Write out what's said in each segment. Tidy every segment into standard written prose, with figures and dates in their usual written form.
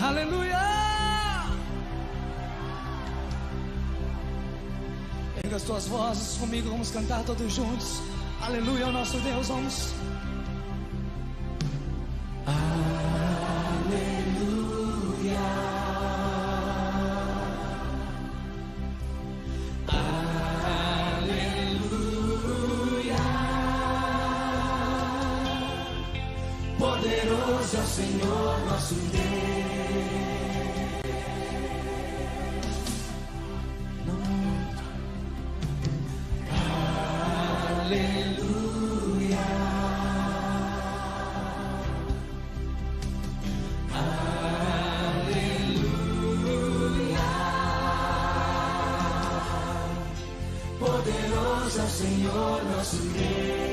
Aleluia! Erga as tuas vozes comigo, vamos cantar todos juntos. Aleluia ao nosso Deus, vamos. Poderoso é o Senhor nosso Deus. Aleluia. Aleluia. Poderoso é o Senhor nosso Deus.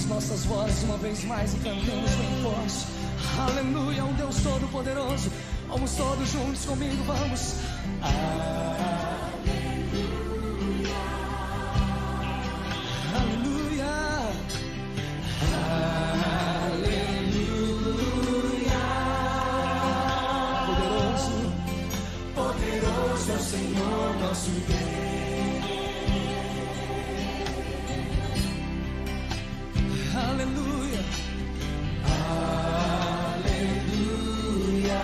Nossas vozes uma vez mais e cantamos bem forte. Aleluia, um Deus todo-poderoso. Vamos todos juntos comigo, vamos. Aleluia. Aleluia. Aleluia. Poderoso, poderoso é o Senhor nosso Deus. Aleluia, aleluia,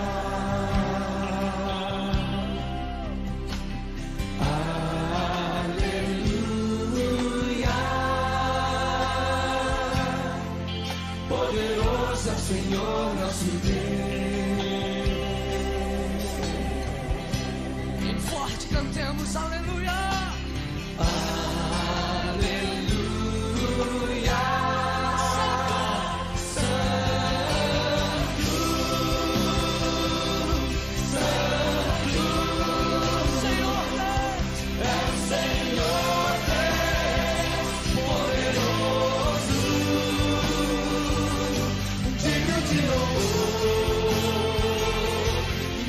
aleluia. Poderoso é o Senhor nosso Deus. Bem forte cantemos, aleluia.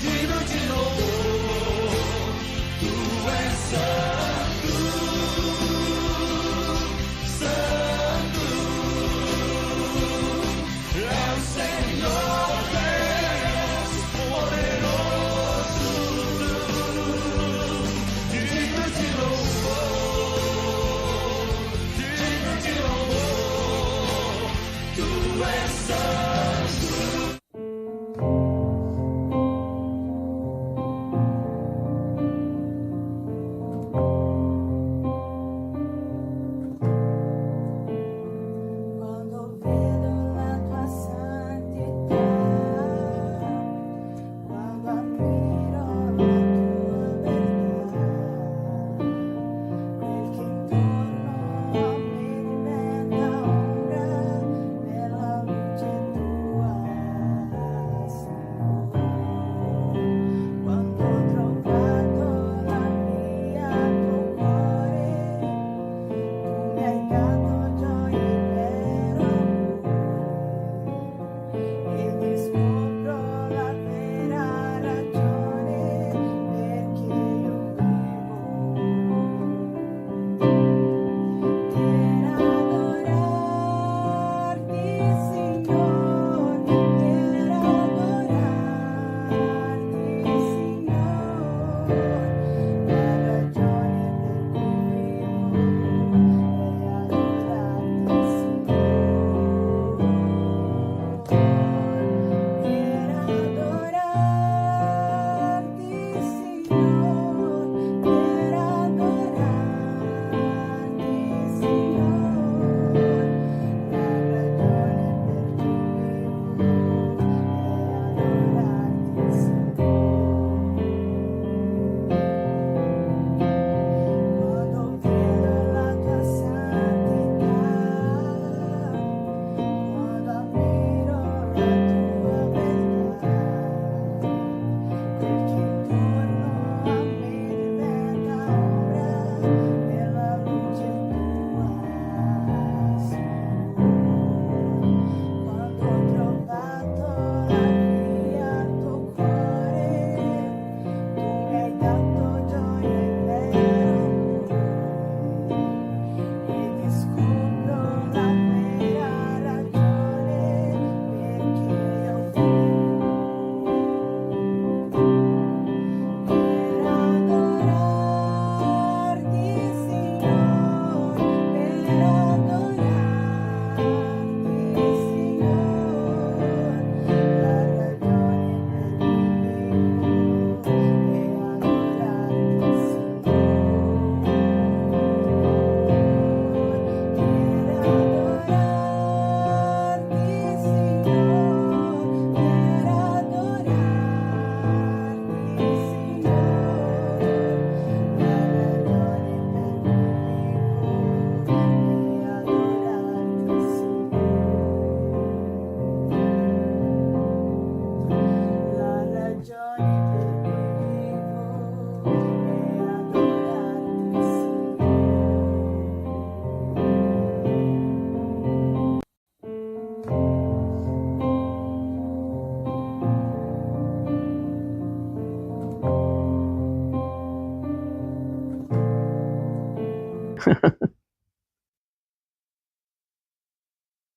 Digno de louvor, tu és santo.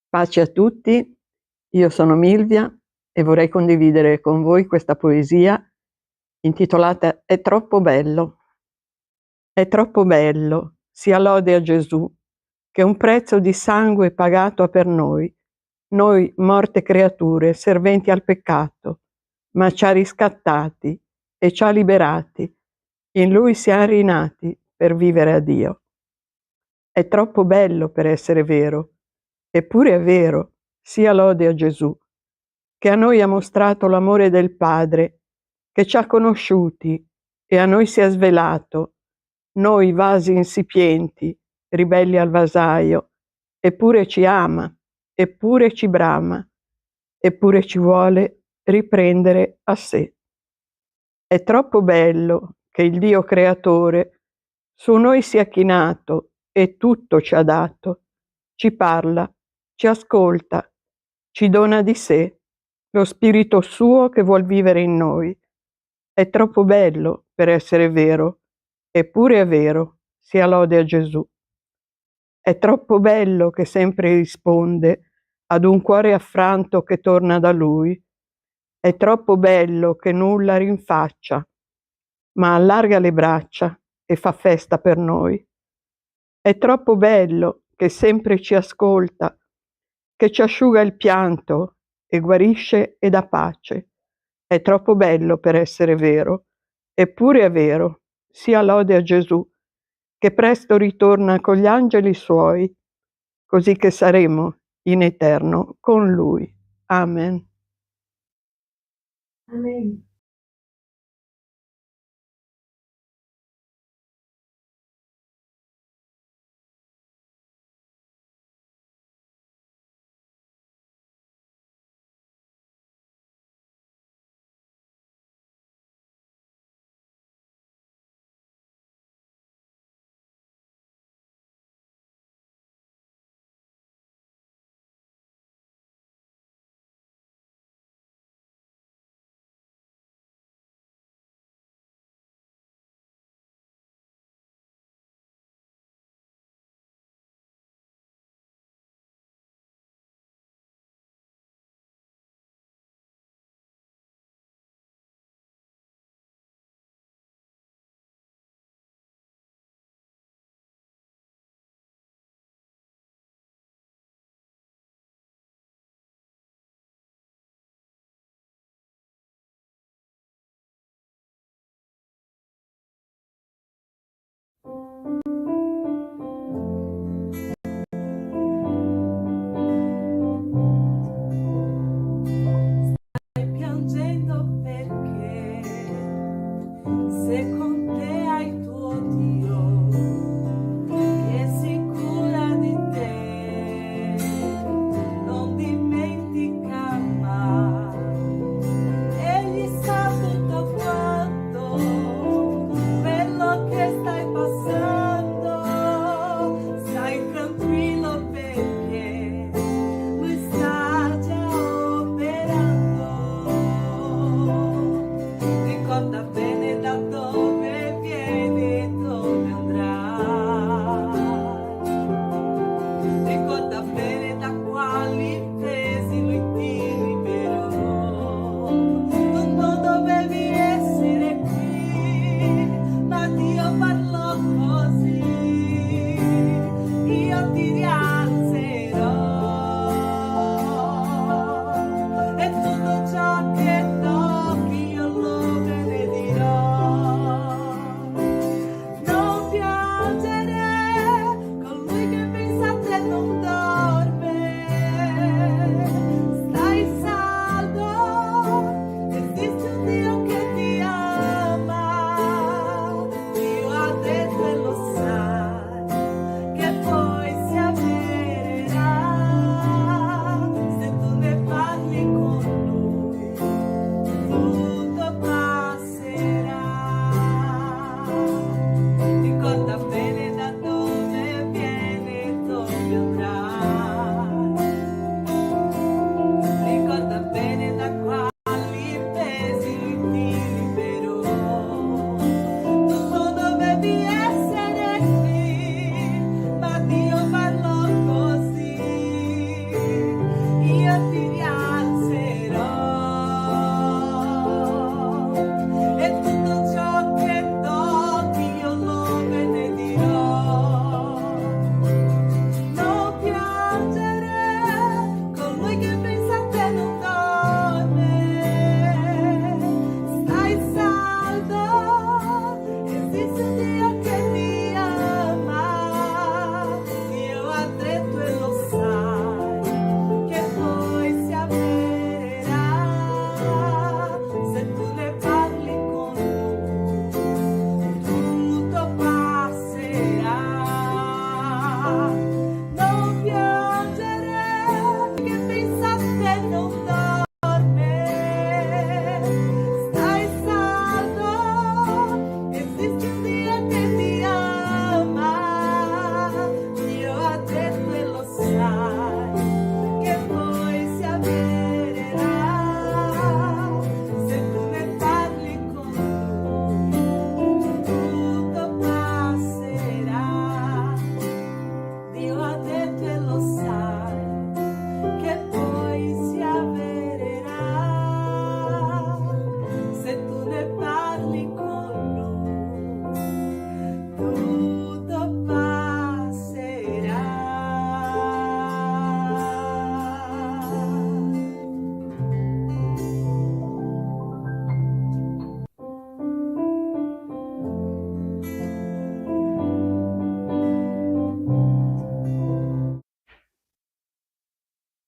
Pace a tutti, io sono Milvia e vorrei condividere con voi questa poesia intitolata È troppo bello. È troppo bello, sia lode a Gesù, che un prezzo di sangue pagato per noi morte creature, serventi al peccato, ma ci ha riscattati e ci ha liberati. In Lui siamo rinati per vivere a Dio. È troppo bello per essere vero, eppure è vero, sia lode a Gesù, che a noi ha mostrato l'amore del Padre, che ci ha conosciuti e a noi si è svelato, noi vasi insipienti, ribelli al vasaio, eppure ci ama, eppure ci brama, eppure ci vuole riprendere a sé. È troppo bello che il Dio creatore su noi si è chinato e tutto ci ha dato, ci parla, ci ascolta, ci dona di sé, lo spirito suo che vuol vivere in noi. È troppo bello per essere vero, eppure è vero, sia lode a Gesù. È troppo bello che sempre risponde ad un cuore affranto che torna da Lui. È troppo bello che nulla rinfaccia, ma allarga le braccia e fa festa per noi. È troppo bello che sempre ci ascolta, che ci asciuga il pianto e guarisce e dà pace. È troppo bello per essere vero, eppure è vero, sia lode a Gesù, che presto ritorna con gli angeli suoi, così che saremo in eterno con Lui. Amen. Amen.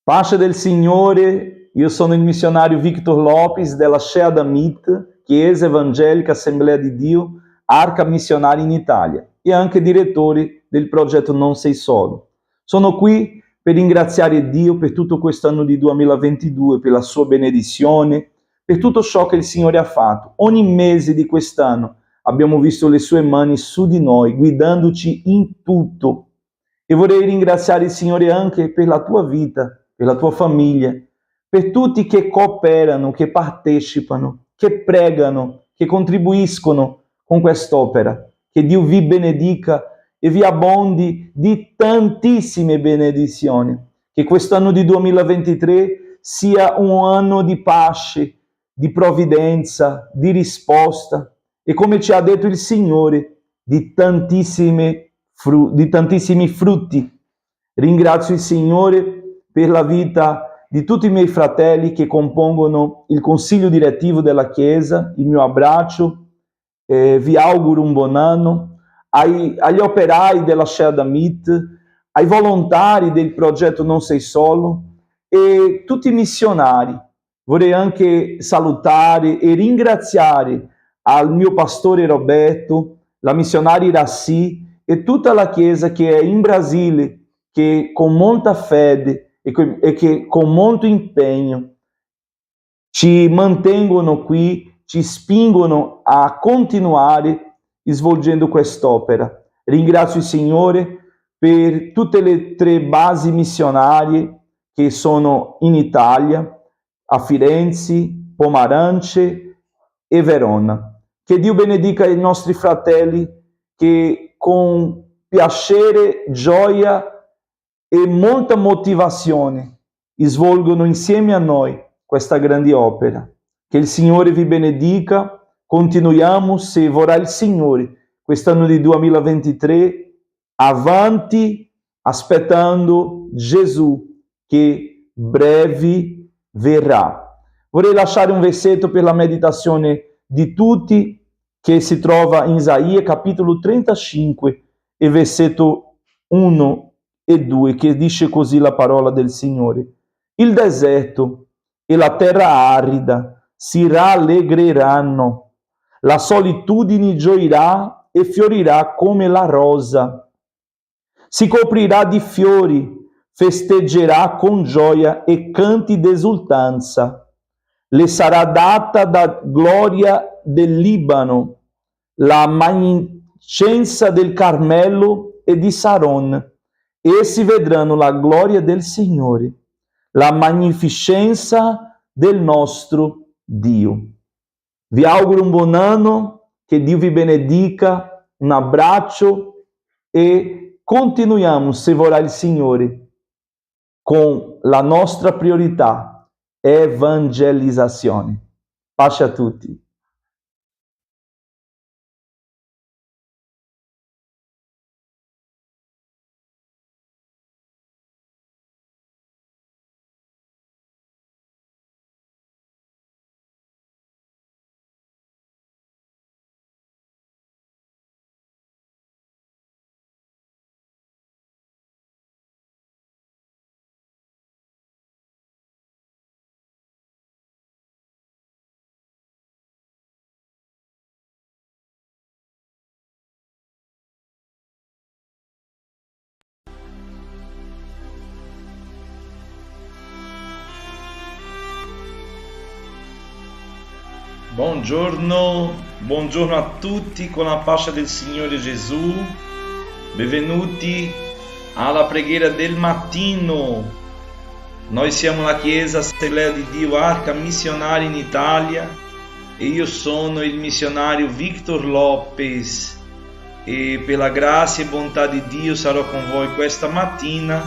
Pace del Signore, io sono il missionario Victor Lopes della Shea Damit, Chiesa Evangelica Assemblea di Dio, Arca Missionaria in Italia e anche direttore del progetto Non Sei Solo. Sono qui per ringraziare Dio per tutto quest'anno di 2022, per la sua benedizione, per tutto ciò che il Signore ha fatto. Ogni mese di quest'anno abbiamo visto le sue mani su di noi, guidandoci in tutto. E vorrei ringraziare il Signore anche per la tua vita, per la tua famiglia, per tutti che cooperano, che partecipano, che pregano, che contribuiscono con quest'opera. Che Dio vi benedica e vi abbondi di tantissime benedizioni. Che quest'anno di 2023 sia un anno di pace, di provvidenza, di risposta e, come ci ha detto il Signore, di tantissimi frutti. Ringrazio il Signore per la vita di tutti i miei fratelli che compongono il consiglio direttivo della Chiesa. Il mio abbraccio, vi auguro un buon anno, agli operai della Shea Damit, ai volontari del progetto Non Sei Solo e tutti i missionari. Vorrei anche salutare e ringraziare al mio pastore Roberto, la missionaria Iraci e tutta la Chiesa che è in Brasile, che con molta fede e che con molto impegno ci mantengono qui, ci spingono a continuare svolgendo quest'opera. Ringrazio il Signore per tutte le 3 basi missionarie che sono in Italia, a Firenze, Pomarance e Verona. Che Dio benedica i nostri fratelli che con piacere, gioia e molta motivazione svolgono insieme a noi questa grande opera. Che il Signore vi benedica. Continuiamo, se vorrà il Signore, quest'anno di 2023 avanti, aspettando Gesù che breve verrà. Vorrei lasciare un versetto per la meditazione di tutti che si trova in Isaia capitolo 35 e versetto 1 e 2, che dice così la parola del Signore: il deserto e la terra arida si rallegreranno, la solitudine gioirà e fiorirà come la rosa, si coprirà di fiori, festeggerà con gioia e canti d'esultanza, le sarà data da gloria del Libano, la magnificenza del Carmelo e di Saron. Essi vedranno la gloria del Signore, la magnificenza del nostro Dio. Vi auguro un buon anno, che Dio vi benedica, un abbraccio e continuiamo, se vorrà il Signore, con la nostra priorità, evangelizzazione. Pace a tutti. Buongiorno a tutti con la pace del Signore Gesù. Benvenuti alla preghiera del mattino. Noi siamo la Chiesa Assemblea di Dio, Arca Missionaria in Italia e io sono il missionario Victor Lopes e per la grazia e bontà di Dio sarò con voi questa mattina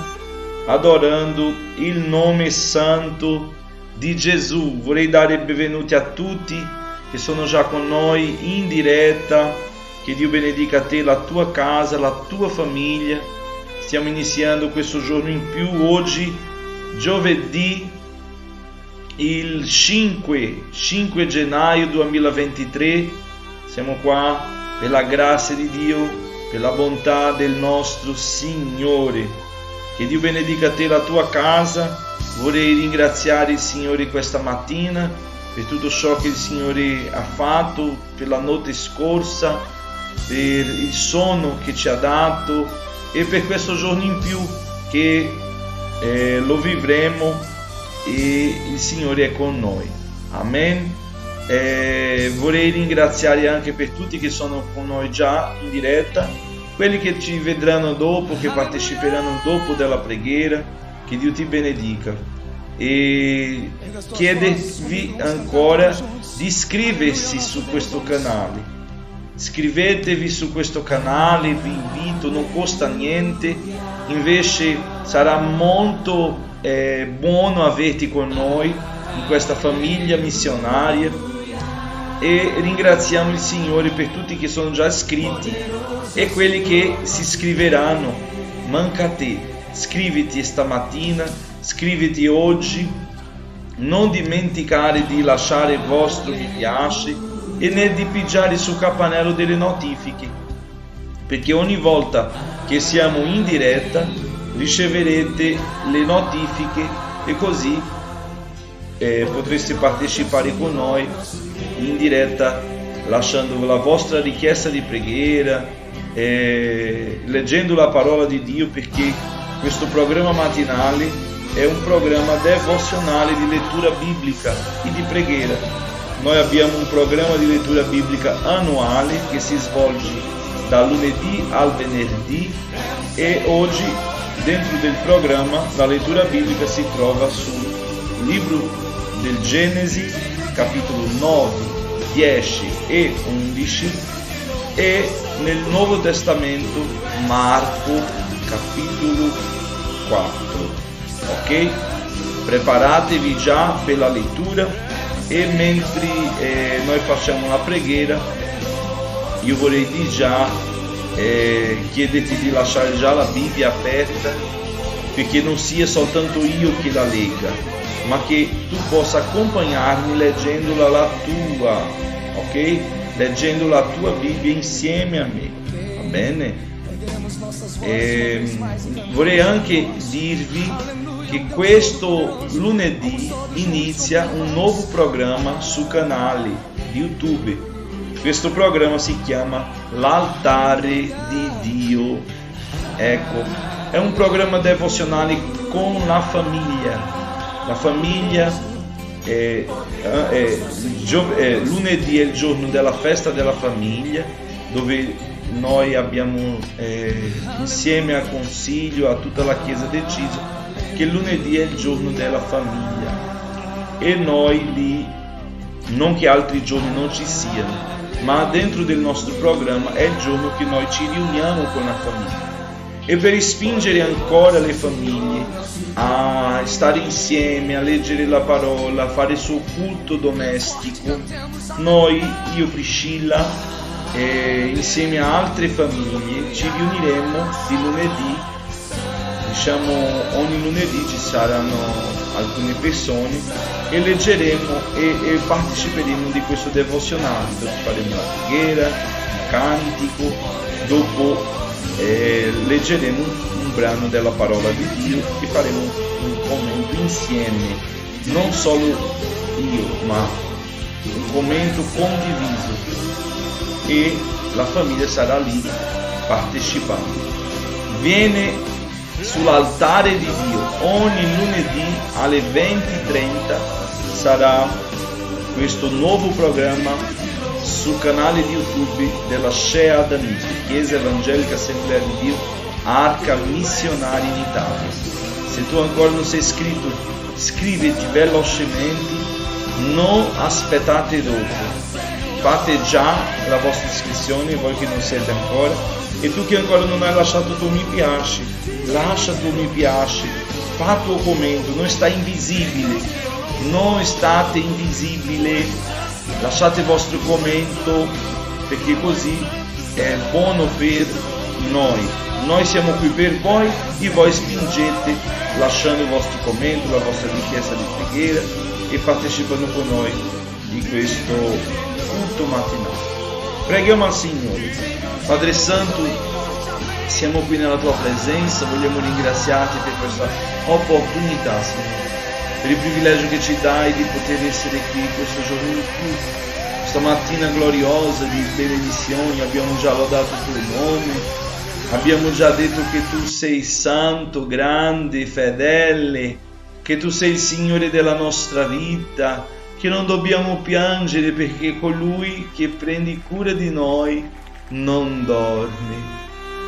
adorando il nome santo di Gesù. Vorrei dare benvenuti a tutti che sono già con noi in diretta. Che Dio benedica te, la tua casa, la tua famiglia. Stiamo iniziando questo giorno in più oggi, giovedì, il 5 gennaio 2023. Siamo qua per la grazia di Dio, per la bontà del nostro Signore. Che Dio benedica te, la tua casa, Vorrei ringraziare il Signore questa mattina per tutto ciò che il Signore ha fatto, per la notte scorsa, per il sonno che ci ha dato e per questo giorno in più che lo vivremo e il Signore è con noi. Amen. Vorrei ringraziare anche per tutti che sono con noi già in diretta, quelli che ci vedranno dopo, che parteciperanno dopo della preghiera. Che Dio ti benedica e chiedervi ancora di iscriversi su questo canale. Iscrivetevi su questo canale, vi invito, non costa niente, invece sarà molto buono averti con noi in questa famiglia missionaria e ringraziamo il Signore per tutti che sono già iscritti e quelli che si iscriveranno. Manca a te. Iscriviti stamattina, iscriviti oggi, non dimenticare di lasciare il vostro mi piace e né di pigiare sul campanello delle notifiche, perché ogni volta che siamo in diretta riceverete le notifiche e così potreste partecipare con noi in diretta lasciando la vostra richiesta di preghiera, leggendo la parola di Dio, perché questo programma mattinale è un programma devozionale di lettura biblica e di preghiera. Noi abbiamo un programma di lettura biblica annuale che si svolge da lunedì al venerdì e oggi dentro del programma la lettura biblica si trova sul libro del Genesi, capitolo 9, 10 e 11 e nel Nuovo Testamento Marco capitolo 4. Ok? Preparatevi già per la lettura e mentre noi facciamo la preghiera io vorrei di già chiederti di lasciare già la Bibbia aperta, perché non sia soltanto io che la legga, ma che tu possa accompagnarmi leggendola la tua, ok? Leggendo la tua Bibbia insieme a me, va bene? Vorrei anche dirvi che questo lunedì inizia un nuovo programma sul canale di YouTube. Questo programma si chiama L'Altare di Dio. Ecco, è un programma devozionale con la famiglia. La famiglia lunedì è il giorno della festa della famiglia, dove noi abbiamo insieme al consiglio, a tutta la chiesa deciso che lunedì è il giorno della famiglia e noi lì, non che altri giorni non ci siano, ma dentro del nostro programma è il giorno che noi ci riuniamo con la famiglia. E per spingere ancora le famiglie a stare insieme, a leggere la parola, a fare il suo culto domestico, noi, io Priscilla, insieme a altre famiglie ci riuniremo di lunedì, diciamo ogni lunedì ci saranno alcune persone e leggeremo e parteciperemo di questo devozionale. Faremo la preghiera, un cantico, dopo leggeremo un brano della parola di Dio e faremo un commento insieme, non solo io ma un commento condiviso e la famiglia sarà lì partecipando. Viene sull'altare di Dio ogni lunedì alle 20:30 sarà questo nuovo programma sul canale di YouTube della Scea d'Amici, Chiesa Evangelica Assemblea di Dio Arca Missionaria in Italia. Se tu ancora non sei iscritto, iscriviti velocemente, non aspettate dopo. Fate già la vostra iscrizione, voi che non siete ancora, e tu che ancora non hai lasciato tuo mi piace, lascia tuo mi piace, fa tuo commento, non stai invisibile, non state invisibile, lasciate il vostro commento perché così è buono per noi siamo qui per voi e voi spingete lasciando il vostro commento, la vostra richiesta di preghiera e partecipando con noi di questo culto mattinale. Preghiamo al Signore. Padre Santo, siamo qui nella tua presenza, vogliamo ringraziarti per questa opportunità, Signore. per il privilegio che ci dai di poter essere qui questo giorno di più, questa mattina gloriosa di benedizioni. Abbiamo già lodato il tuo nome, abbiamo già detto che tu sei santo, grande, fedele, che tu sei il Signore della nostra vita, che non dobbiamo piangere perché colui che prende cura di noi non dorme.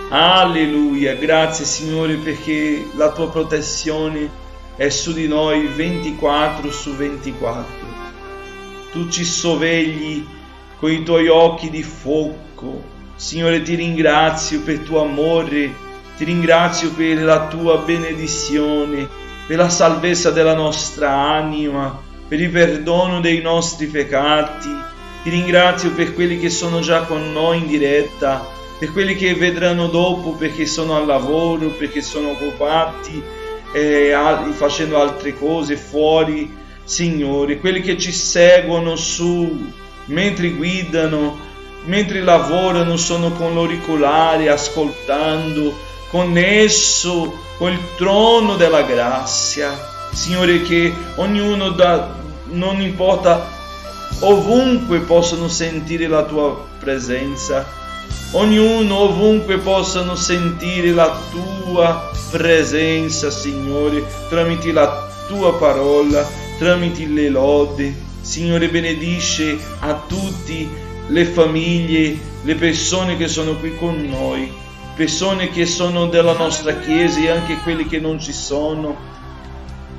Alleluia, grazie Signore perché la tua protezione è su di noi 24 su 24. Tu ci sorvegli con i tuoi occhi di fuoco. Signore, ti ringrazio per il tuo amore, ti ringrazio per la tua benedizione, per la salvezza della nostra anima, per il perdono dei nostri peccati. Ti ringrazio per quelli che sono già con noi in diretta, per quelli che vedranno dopo perché sono al lavoro, perché sono occupati facendo altre cose fuori, Signore, quelli che ci seguono su mentre guidano, mentre lavorano, sono con l'auricolare ascoltando, connesso con il trono della grazia, Signore, che ognuno non importa, ovunque possono sentire la tua presenza. Ognuno ovunque possano sentire la tua presenza, Signore, tramite la tua parola, tramite le lodi. Signore, benedice a tutti le famiglie, le persone che sono qui con noi, persone che sono della nostra Chiesa e anche quelli che non ci sono,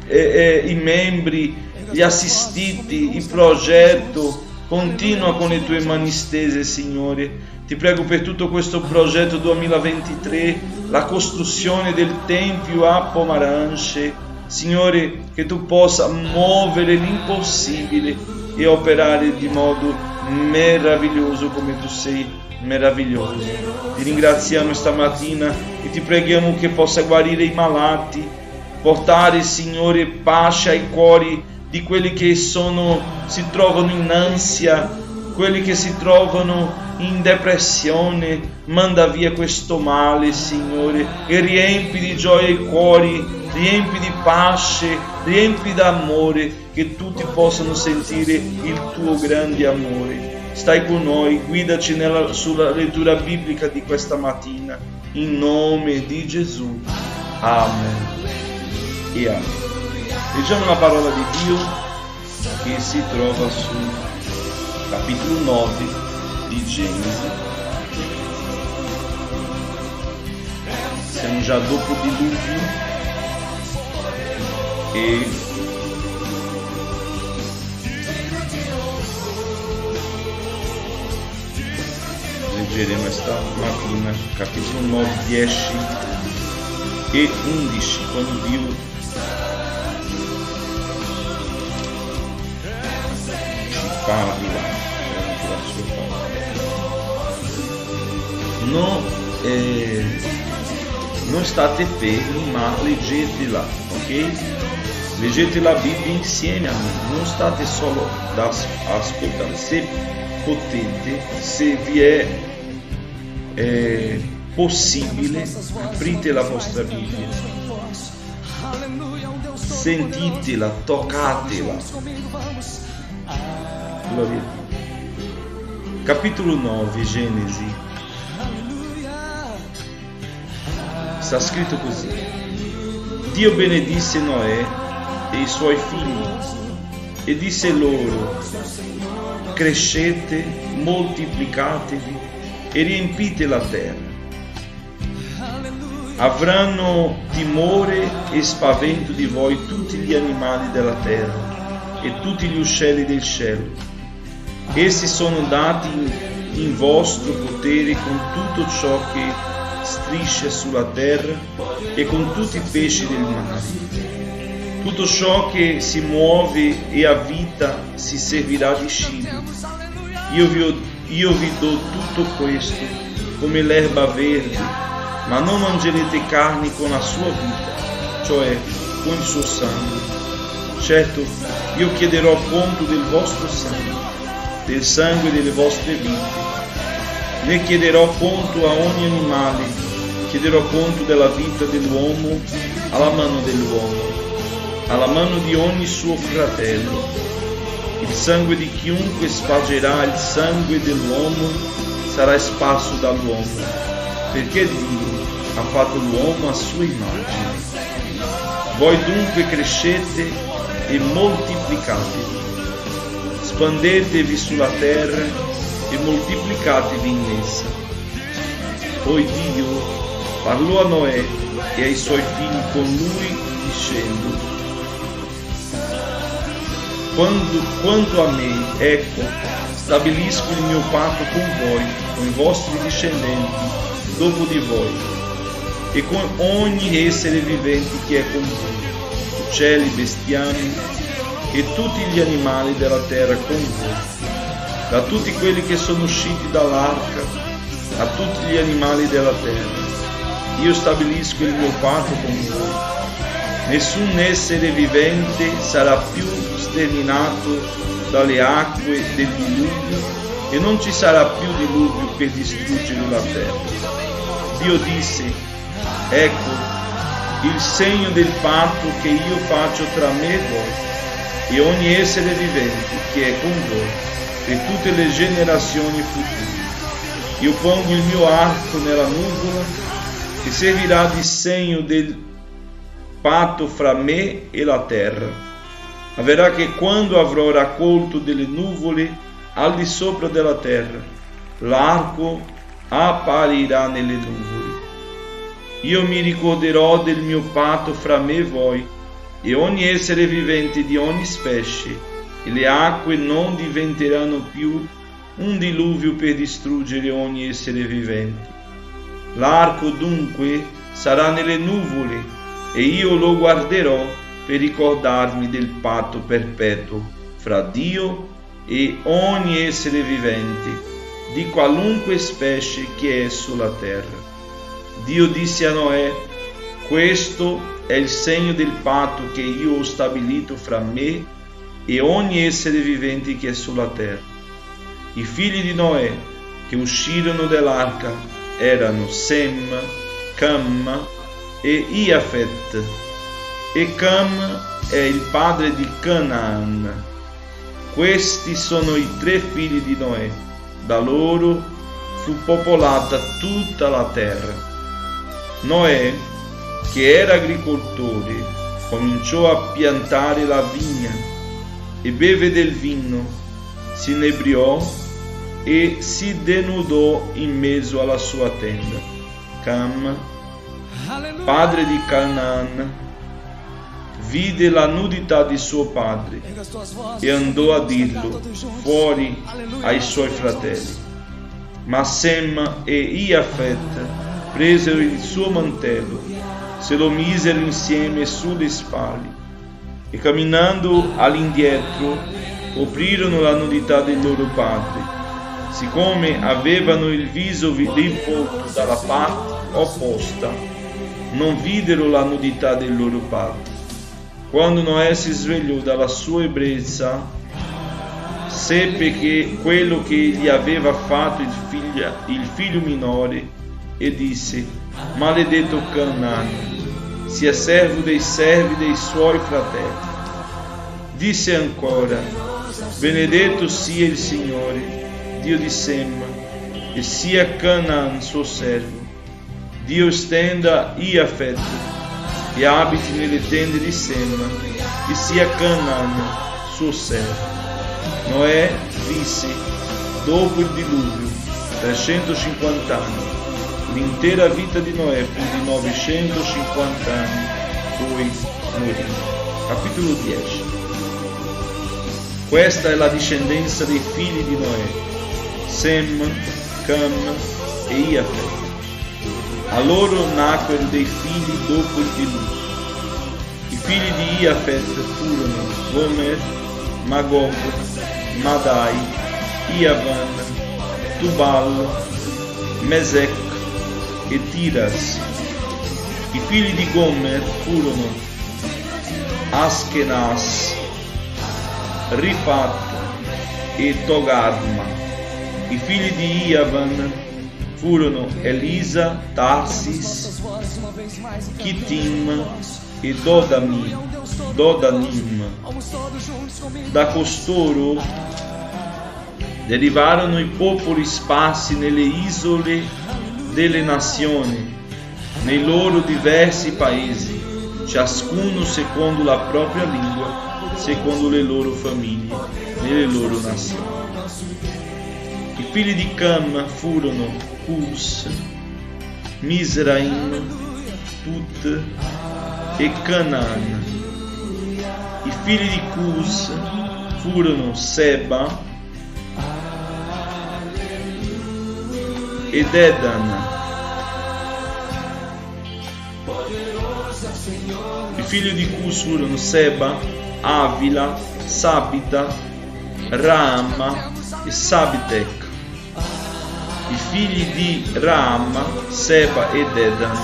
i membri, gli assistiti, il progetto. Continua con le tue mani stese, Signore. Ti prego per tutto questo progetto 2023, la costruzione del Tempio a Pomarance, Signore, che tu possa muovere l'impossibile e operare di modo meraviglioso come tu sei meraviglioso. Ti ringraziamo stamattina e ti preghiamo che possa guarire i malati, portare, Signore, pace ai cuori di quelli che si trovano in ansia, quelli che si trovano in depressione. Manda via questo male, Signore, e riempi di gioia i cuori, riempi di pace, riempi d'amore, che tutti possano sentire il tuo grande amore. Stai con noi, guidaci sulla lettura biblica di questa mattina, in nome di Gesù. Amen e amen. Leggiamo la parola di Dio che si trova sul capitolo 9 di Genesi. Siamo già dopo il diluvio e leggeremo stamattina capitolo 9, 10 e 11 quando Dio parla la sua parola. Non state fermi, ma leggetela, ok? Leggete la Bibbia insieme a me, non state solo da ascoltare. Se potete, se vi è possibile, aprite la vostra Bibbia, sentitela, toccatela. Gloria a Dio. Capitolo 9, Genesi. Sta scritto così: Dio benedisse Noè e i suoi figli e disse loro: crescete, moltiplicatevi e riempite la terra. Avranno timore e spavento di voi tutti gli animali della terra e tutti gli uccelli del cielo. Essi sono dati in vostro potere con tutto ciò che striscia sulla terra e con tutti i pesci del mare. Tutto ciò che si muove e ha vita si servirà di cibo. Io vi do tutto questo come l'erba verde, ma non mangerete carne con la sua vita, cioè con il suo sangue. Certo, io chiederò conto del vostro sangue, del sangue delle vostre vite. Ne chiederò conto a ogni animale, chiederò conto della vita dell'uomo alla mano dell'uomo. alla mano di ogni suo fratello. Il sangue di chiunque spargerà il sangue dell'uomo sarà sparso dall'uomo, perché Dio ha fatto l'uomo a sua immagine. Voi dunque crescete e moltiplicatevi, spandetevi sulla terra e moltiplicatevi in essa. Poi Dio parlò a Noè e ai suoi figli con lui, dicendo: quanto a me, ecco, stabilisco il mio patto con voi, con i vostri discendenti dopo di voi, e con ogni essere vivente che è con voi, uccelli, bestiami e tutti gli animali della terra con voi, da tutti quelli che sono usciti dall'arca, a tutti gli animali della terra. Io stabilisco il mio patto con voi. Nessun essere vivente sarà più sterminato dalle acque del diluvio, e non ci sarà più diluvio per distruggere la terra. Dio disse: ecco il segno del patto che io faccio tra me e voi e ogni essere vivente che è con voi per tutte le generazioni future. Io pongo il mio arco nella nuvola, che servirà di segno del patto fra me e la terra. Avverrà che quando avrò raccolto delle nuvole al di sopra della terra, l'arco apparirà nelle nuvole. Io mi ricorderò del mio patto fra me e voi e ogni essere vivente di ogni specie, e le acque non diventeranno più un diluvio per distruggere ogni essere vivente. L'arco dunque sarà nelle nuvole, e io lo guarderò per ricordarmi del patto perpetuo fra Dio e ogni essere vivente di qualunque specie che è sulla terra. Dio disse a Noè: questo è il segno del patto che io ho stabilito fra me e ogni essere vivente che è sulla terra. I figli di Noè che uscirono dall'arca erano Sem, Cam e Iafet, e Cam è il padre di Canaan. Questi sono i 3 figli di Noè. Da loro fu popolata tutta la terra. Noè, che era agricoltore, cominciò a piantare la vigna e beve del vino, si inebriò e si denudò in mezzo alla sua tenda. Cam, padre di Canaan, vide la nudità di suo padre e andò a dirlo fuori ai suoi fratelli. Ma Sem e Iafet presero il suo mantello, se lo misero insieme sulle spalle e camminando all'indietro coprirono la nudità del loro padre. Siccome avevano il viso rivolto dalla parte opposta, non videro la nudità del loro padre. Quando Noè si svegliò dalla sua ebbrezza, seppe che quello che gli aveva fatto il figlio minore, e disse: maledetto Canaan, sia servo dei servi dei suoi fratelli. Disse ancora: benedetto sia il Signore, Dio di Sem, e sia Canaan suo servo. Dio stenda Iafet e abiti nelle tende di Sem, e sia Canaan suo servo. Noè visse dopo il diluvio 350 anni. L'intera vita di Noè fu di 950 anni, poi morì. Capitolo 10. Questa è la discendenza dei figli di Noè: Sem, Cam e Iafet. A loro nacquero dei figli dopo il diluvio. I figli di Iafet furono Gomer, Magog, Madai, Iavan, Tubal, Mesec e Tiras. I figli di Gomer furono Askenaz, Rifat e Togarma. I figli di Iavan furono Elisa, Tarsis, Kittim e Dodanim. Da costoro derivarono i popoli sparsi nelle isole delle nazioni, nei loro diversi paesi, ciascuno secondo la propria lingua, secondo le loro famiglie, nelle loro nazioni. I figli di Cam furono Cus, Misraim, Put e Canaan. I figli di Cus furono Seba e Dedan. I figli di Cus furono Seba, Avila, Sabita, Raama e Sabitec. I figli di Raama, Seba e Dedan.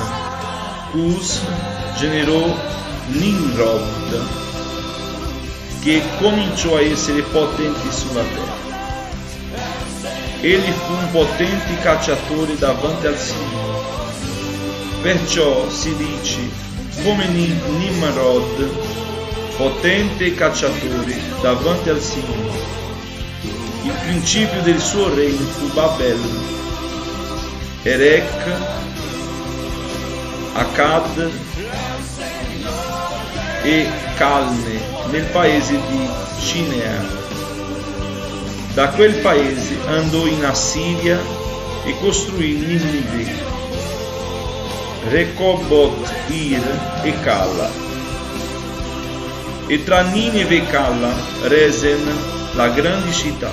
Cus generò Nimrod, che cominciò a essere potente sulla terra. Egli fu un potente cacciatore davanti al Signore. Perciò si dice, come Nimrod, potente cacciatore davanti al Signore. Il principio del suo regno fu Babel, Erech, Akkad e Calne nel paese di Cinea. Da quel paese andò in Assiria e costruì Ninive, Rehoboth, Ir e Calla. E tra Ninive e Calla, Resen, la grande città.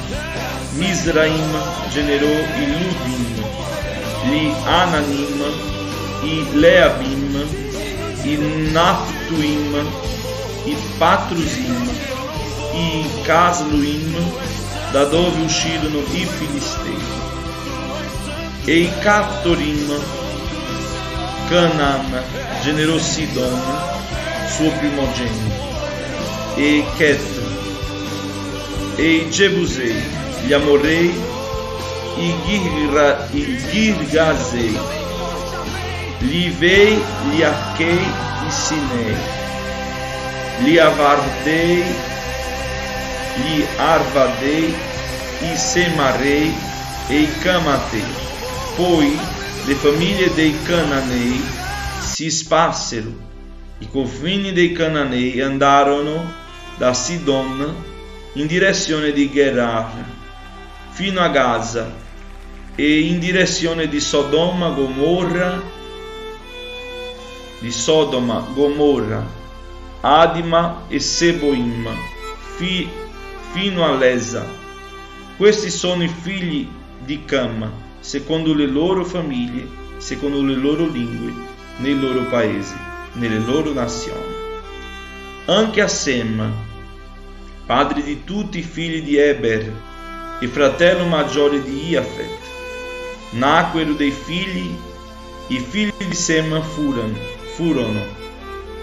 Misraim generò i Ludim, gli Ananim, i Leabim, i Naftuim, i Patrusim, i Casluim, da dove uscirono i Filistei, e i Captorim. Canaan generò Sidon, suo primogenito, e Chet, e i Jebusei, gli Amorrei, i Girgazei, gli Ivei, gli Achei, i Sinei, gli Avardei, gli Arvadei, i Semarei e i Camatei. Poi le famiglie dei Cananei si sparsero. I confini dei Cananei andarono da Sidon in direzione di Gerar fino a Gaza e in direzione di Sodoma, Gomorra, Adima e Seboim fino a Lesa. Questi sono i figli di Cam, secondo le loro famiglie, secondo le loro lingue, nei loro paesi, nelle loro nazioni. Anche a Sem, padre di tutti i figli di Eber e fratello maggiore di Iafet, nacquero dei figli. I figli di Sem furono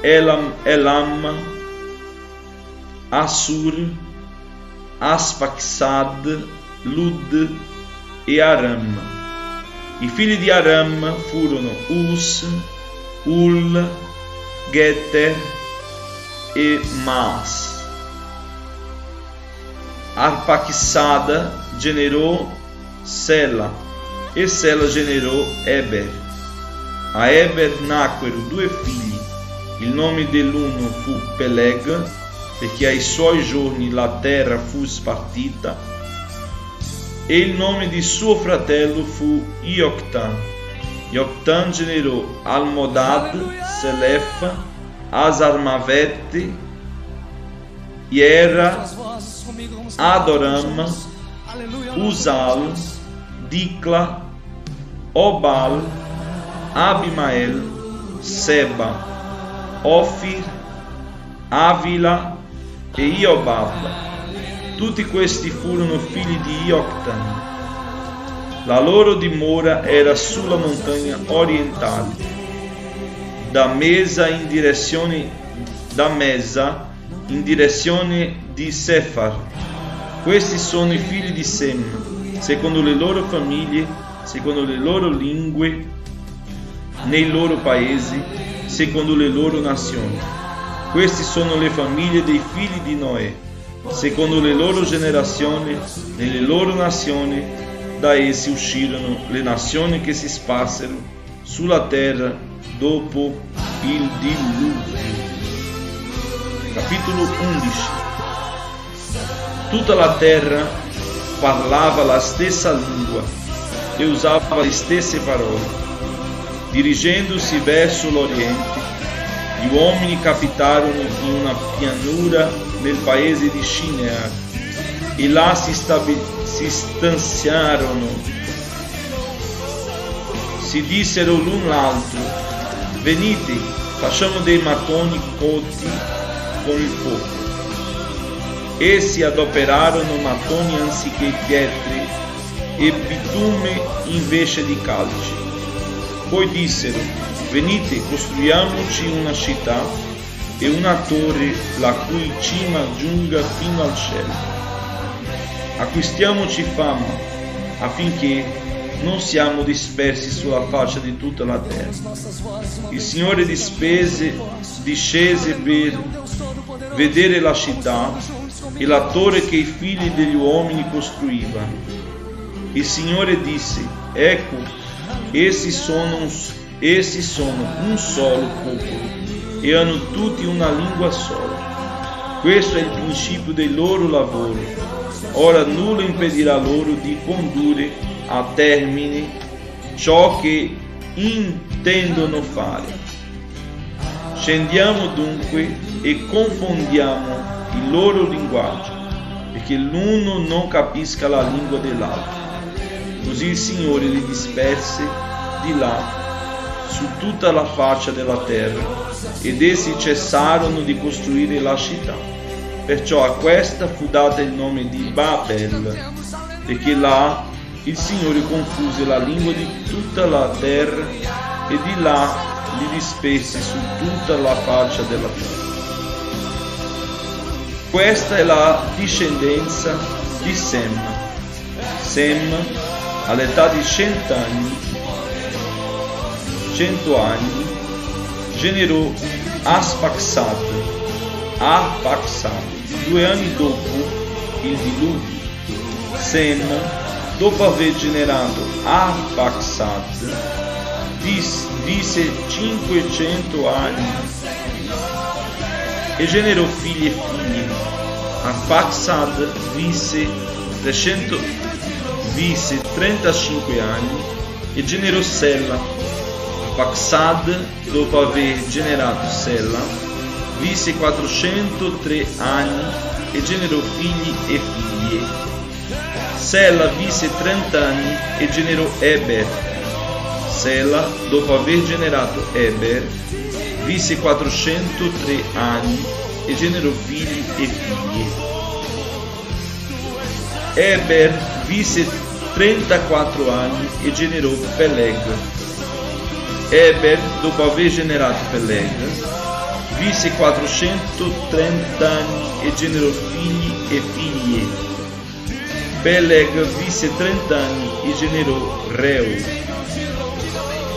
Elam, Assur, Aspaxad, Lud e Aram. I figli di Aram furono Us, Ul, Geter e Mas. Arpaxad generò Sela e Sela generò Eber. A Eber nacquero due figli. Il nome dell'uno fu Peleg, perché ai suoi giorni la terra fu spartita, e il nome di suo fratello fu Ioctan. Ioctan generò Almodad, Selef, Asarmavet, Iera, Adoram, Uzal, Dicla, Obal, Abimael, Seba, Ofir, Avila e Iobab. Tutti questi furono figli di Ioctan. La loro dimora era sulla montagna orientale, da Mesa in direzione di Sefar. Questi sono i figli di Sem, secondo le loro famiglie, secondo le loro lingue, nei loro paesi, secondo le loro nazioni. Queste sono le famiglie dei figli di Noè, secondo le loro generazioni, nelle loro nazioni. Da essi uscirono le nazioni che si sparsero sulla terra dopo il diluvio. Capitolo 11. Tutta la terra parlava la stessa lingua e usava le stesse parole. Dirigendosi verso l'Oriente, gli uomini capitarono in una pianura nel paese di Shinear e là si stanziarono. Si dissero l'un l'altro: venite, facciamo dei mattoni cotti con il fuoco. Essi adoperarono mattoni anziché pietre e bitume invece di calci. Poi dissero: venite, costruiamoci una città e una torre la cui cima giunga fino al cielo. Acquistiamoci fama affinché non siamo dispersi sulla faccia di tutta la terra. Il Signore discese per vedere la città e la torre che i figli degli uomini costruivano. Il Signore disse: ecco, essi sono un solo popolo e hanno tutti una lingua sola. Questo è il principio del loro lavoro. Ora nulla impedirà loro di condurre a termine ciò che intendono fare. Scendiamo dunque e confondiamo il loro linguaggio, perché l'uno non capisca la lingua dell'altro. Così il Signore li disperse di là su tutta la faccia della terra, ed essi cessarono di costruire la città. Perciò a questa fu dato il nome di Babel, perché là il Signore confuse la lingua di tutta la terra e di là li disperse su tutta la faccia della terra. Questa è la discendenza di Sem. Sem, all'età di 100 anni, generò Arphaxad, 2 anni dopo il diluvio. Sem, dopo aver generato Arphaxad, visse 500 anni e generò figli e figlie. Arphaxad visse 35 anni e generò Sella. Arphaxad, dopo aver generato Sella, visse 403 anni e generò figli e figlie. Sella visse 30 anni e generò Eber. Sella, dopo aver generato Eber, visse 403 anni e generò figli e figlie. Eber visse 34 anni e generò Peleg. Eber, dopo aver generato Peleg, visse 430 anni e generò figli e figlie. Peleg visse 30 anni e generò Reu.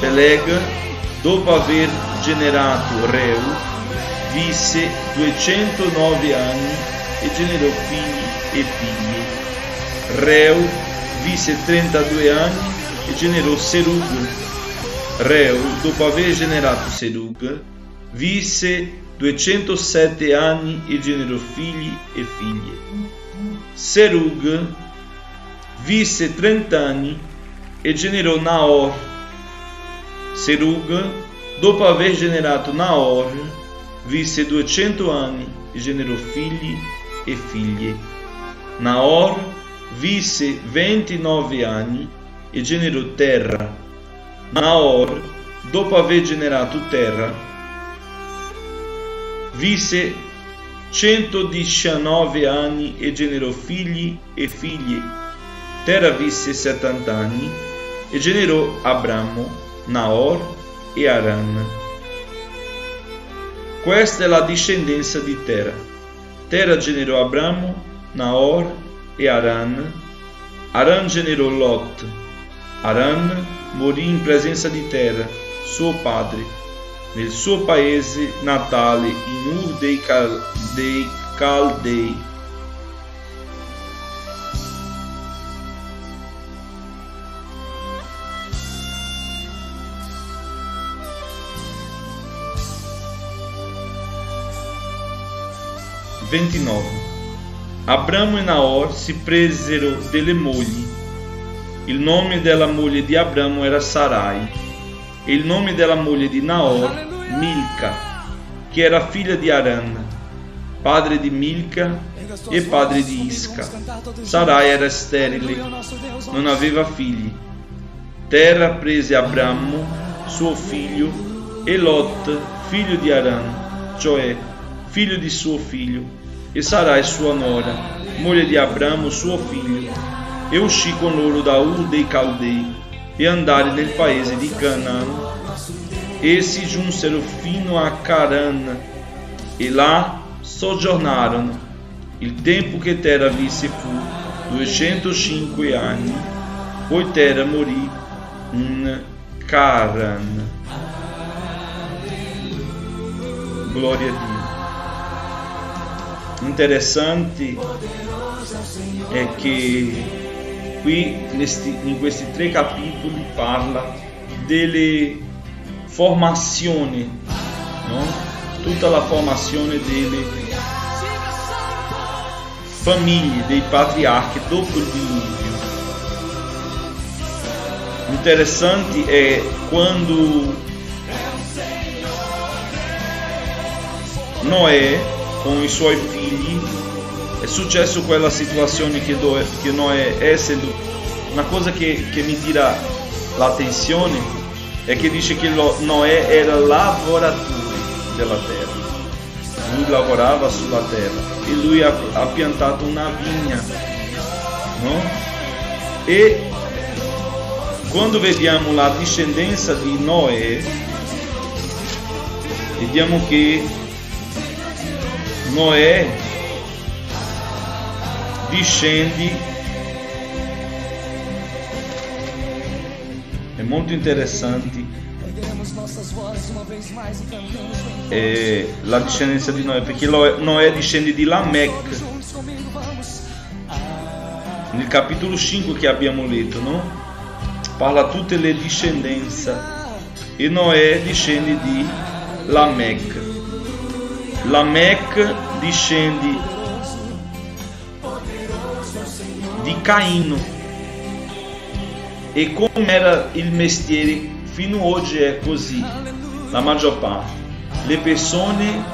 Peleg, dopo aver generato Reu, visse 209 anni e generò figli e figlie. Reu visse 32 anni e generò Serug. Reu, dopo aver generato Serug, visse 207 anni e generò figli e figlie. Serug visse 30 anni e generò Naor. Serug, dopo aver generato Naor, visse 200 anni e generò figli e figlie. Naor visse 29 anni e generò Terra. Naor, dopo aver generato Terra, visse 119 anni e generò figli e figlie. Terra visse 70 anni e generò Abramo, Naor e Aran. Questa è la discendenza di Terra. Terra generò Abramo, Naor e Aran. Aran generò Lot. Aran morì in presenza di Terra, suo padre. nel suo paese natale, in Ur dei Caldei. Abramo e Naor si presero delle mogli. Il nome della moglie di Abramo era Sarai e il nome della moglie di Naor Milca, che era figlia di Aran, padre di Milca e padre di Isca. Sarai era sterile, non aveva figli. Terra prese Abramo, suo figlio, e Lot, figlio di Aran, cioè figlio di suo figlio, e Sarai sua nora, moglie di Abramo, suo figlio, e uscì con loro da Ur dei Caldei e andarono nel paese di Canaan. Essi giunsero fino a Caran e là soggiornarono. Il tempo che Terra visse fu 205 anni, poi Terra morì in Caran. Glória a Dio. Interessante è che qui in questi 3 capitoli parla delle formazioni, no? Tutta la formazione delle famiglie, dei patriarchi dopo il diluvio. Interessante è quando Noè con i suoi figli è successo quella situazione che Noè, essendo una cosa che mi tira l'attenzione, è che dice che Noè era lavoratore della terra, lui lavorava sulla terra e lui ha piantato una vigna, no? E quando vediamo la discendenza di Noè, vediamo che Noè discende, è molto interessante la discendenza di Noè, perché Noè discende di Lamech nel capitolo 5 che abbiamo letto, no? Parla tutte le discendenze e Noè discende di Lamech. Lamech discende di Caino, e come era il mestiere fino oggi è così, la maggior parte le persone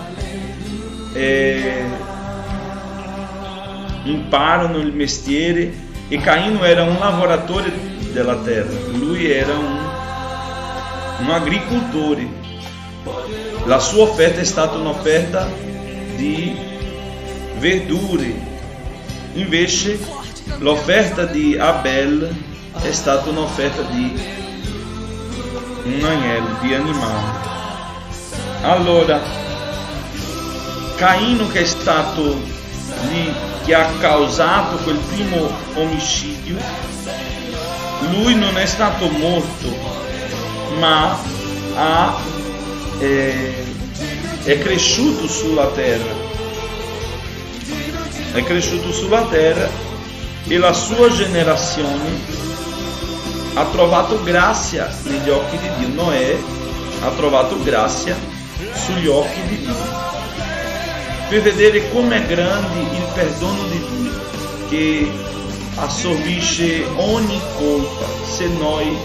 imparano il mestiere, e Caino era un lavoratore della terra, lui era un agricoltore. La sua offerta è stata un'offerta di verdure, invece l'offerta di Abel è stata un'offerta di un agnello, di animale. Allora, Caino, che è stato lì, che ha causato quel primo omicidio, lui non è stato morto, ma è cresciuto sulla terra, e la sua generazione ha trovato grazia negli occhi di Dio. Noè ha trovato grazia sugli occhi di Dio, per vedere com'è grande il perdono di Dio, che assorbisce ogni colpa se noi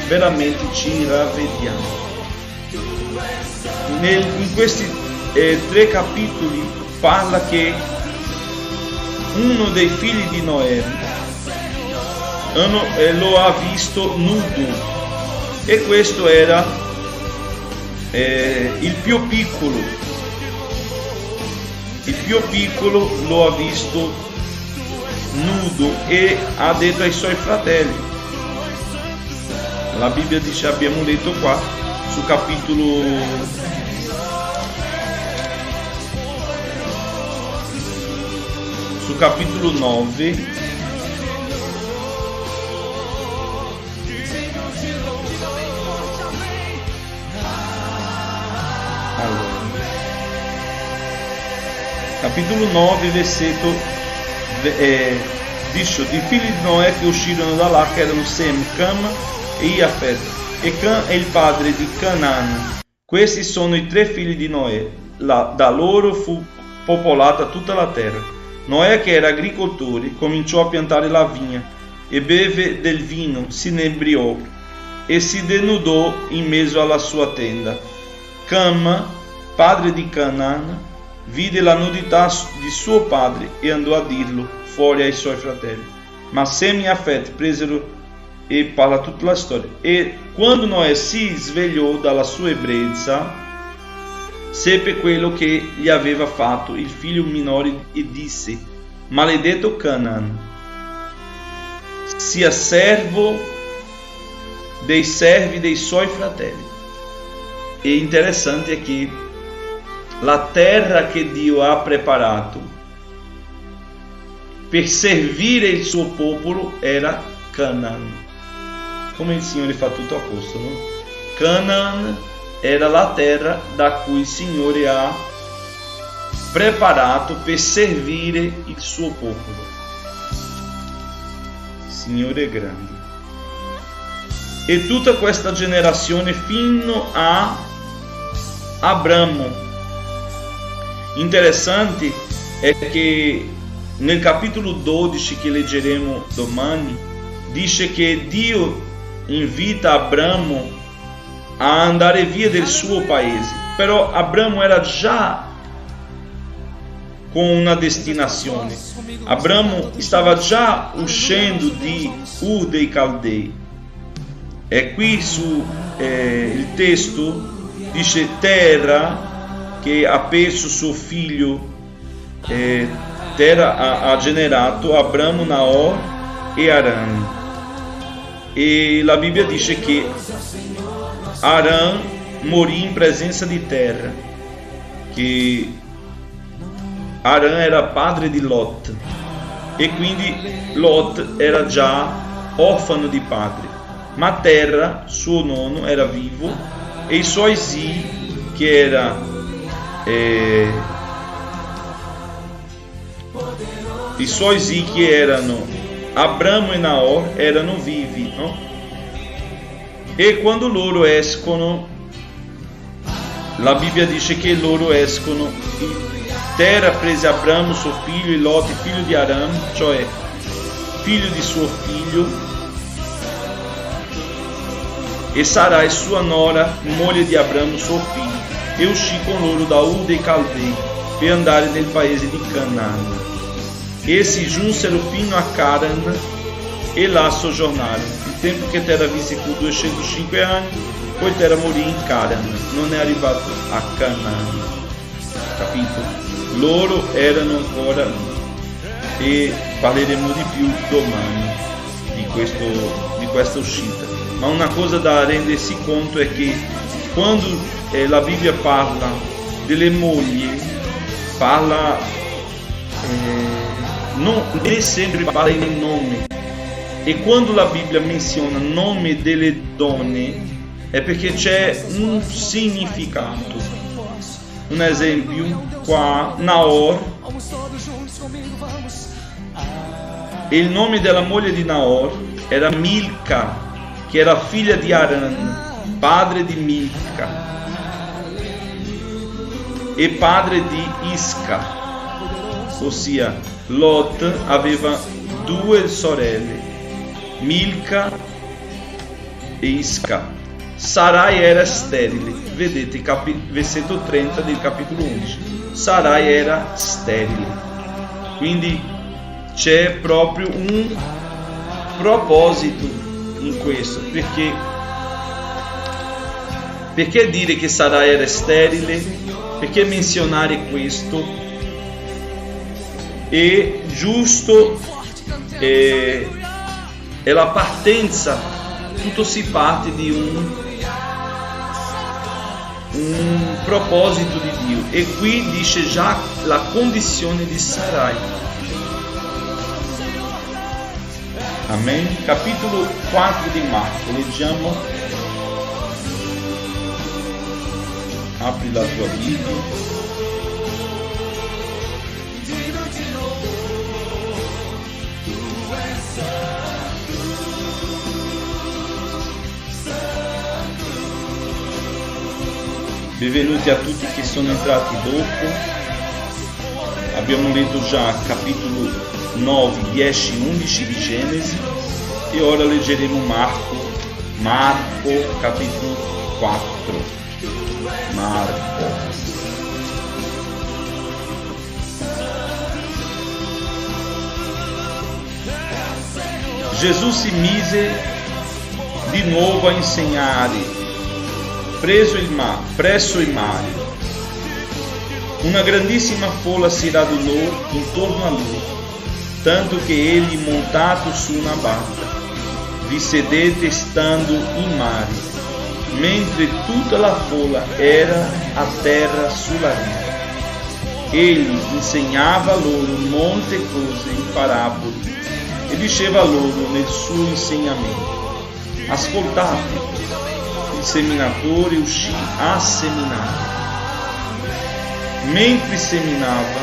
veramente ci ravvediamo. In questi 3 capitoli parla che uno dei figli di Noè lo ha visto nudo, e questo era il più piccolo. Il più piccolo lo ha visto nudo e ha detto ai suoi fratelli. La Bibbia dice, abbiamo letto qua su capitolo 9, Allora. Capitolo 9, versetto dice: i figli di Noè che uscirono da là, che erano Sem, Cam e Iafet, e Cam è il padre di Canaan. Questi sono i 3 figli di Noè. Da loro fu popolata tutta la terra. Noè, che era agricoltore, cominciò a piantare la vigna e beve del vino, si inebriò e si denudò in mezzo alla sua tenda. Cam, padre di Canaan, vide la nudità di suo padre e andò a dirlo fuori ai suoi fratelli. Ma Sem e Iafet presero, e parla tutta la storia. E quando Noè si svegliò dalla sua ebbrezza, seppe quello che gli aveva fatto il figlio minore e disse: maledetto Canaan, sia servo dei servi dei suoi fratelli. E interessante è che la terra che Dio ha preparato per servire il suo popolo era Canaan. Come il Signore fa tutto a posto, no? Canaan era la terra da cui il Signore ha preparato per servire il suo popolo. Signore è grande. E tutta questa generazione fino a Abramo. Interessante è che nel capitolo 12 che leggeremo domani dice che Dio invita Abramo a andare via del suo paese, però Abramo era già con una destinazione. Abramo stava già uscendo di Ur dei Caldei. E qui il testo dice terra che ha perso suo figlio, terra ha generato Abramo, Naor e Aran. E la Bibbia dice che Aran morì in presenza di terra, che Aran era padre di Lot, e quindi Lot era già orfano di padre, ma Terra, suo nonno, era vivo, e i suoi zii, che era i suoi zii che erano Abramo e Naor erano vivi, no? E quando loro escono, la Bibbia dice che loro escono, Terra prese Abramo suo figlio e Lot figlio di Aram, cioè figlio di suo figlio, e Sarai sua nora, moglie di Abramo suo figlio, e uscì con loro da Ur dei Caldei per andare nel paese di Canaan. Essi giunsero fino a Caran e là soggiornarono. Il tempo che Terra visse fu 205 anni, poi Terra morì in Caran, non è arrivato a Canaan. Capito? Loro erano ancora lì, e parleremo di più domani di questa uscita. Ma una cosa da rendersi conto è che quando la Bibbia parla delle mogli, parla non è sempre parla in nome, e quando la Bibbia menziona il nome delle donne è perché c'è un significato. Un esempio qua, Naor, e il nome della moglie di Naor era Milca, che era figlia di Aran, padre di Milca e padre di Isca, ossia Lot aveva 2 sorelle, Milca e Isca. Sarai era sterile, vedete versetto 30 del capitolo 11, Sarai era sterile. Quindi c'è proprio un proposito in questo, perché dire che Sarai era sterile? Perché menzionare questo? È giusto, è la partenza, tutto si parte di un proposito di Dio, e qui dice già la condizione di Sarai. Amen. Capitolo 4 di Marco, leggiamo. Apri apri la tua Bibbia. Benvenuti a tutti che sono entrati dopo. Abbiamo letto già capitolo 9, 10, 11 di Genesi e ora leggeremo Marco capitolo 4. Marco. Gesù si mise di nuovo a insegnare presso il mare. Una grandissima folla si radunò intorno a lui, tanto che egli, montato su una barca, vi sedette stando in mare, mentre tutta la folla era a terra sulla riva. Egli insegnava loro molte cose in parabole e diceva loro nel suo insegnamento: ascoltate. Il seminatore uscì a seminare. Mentre seminava,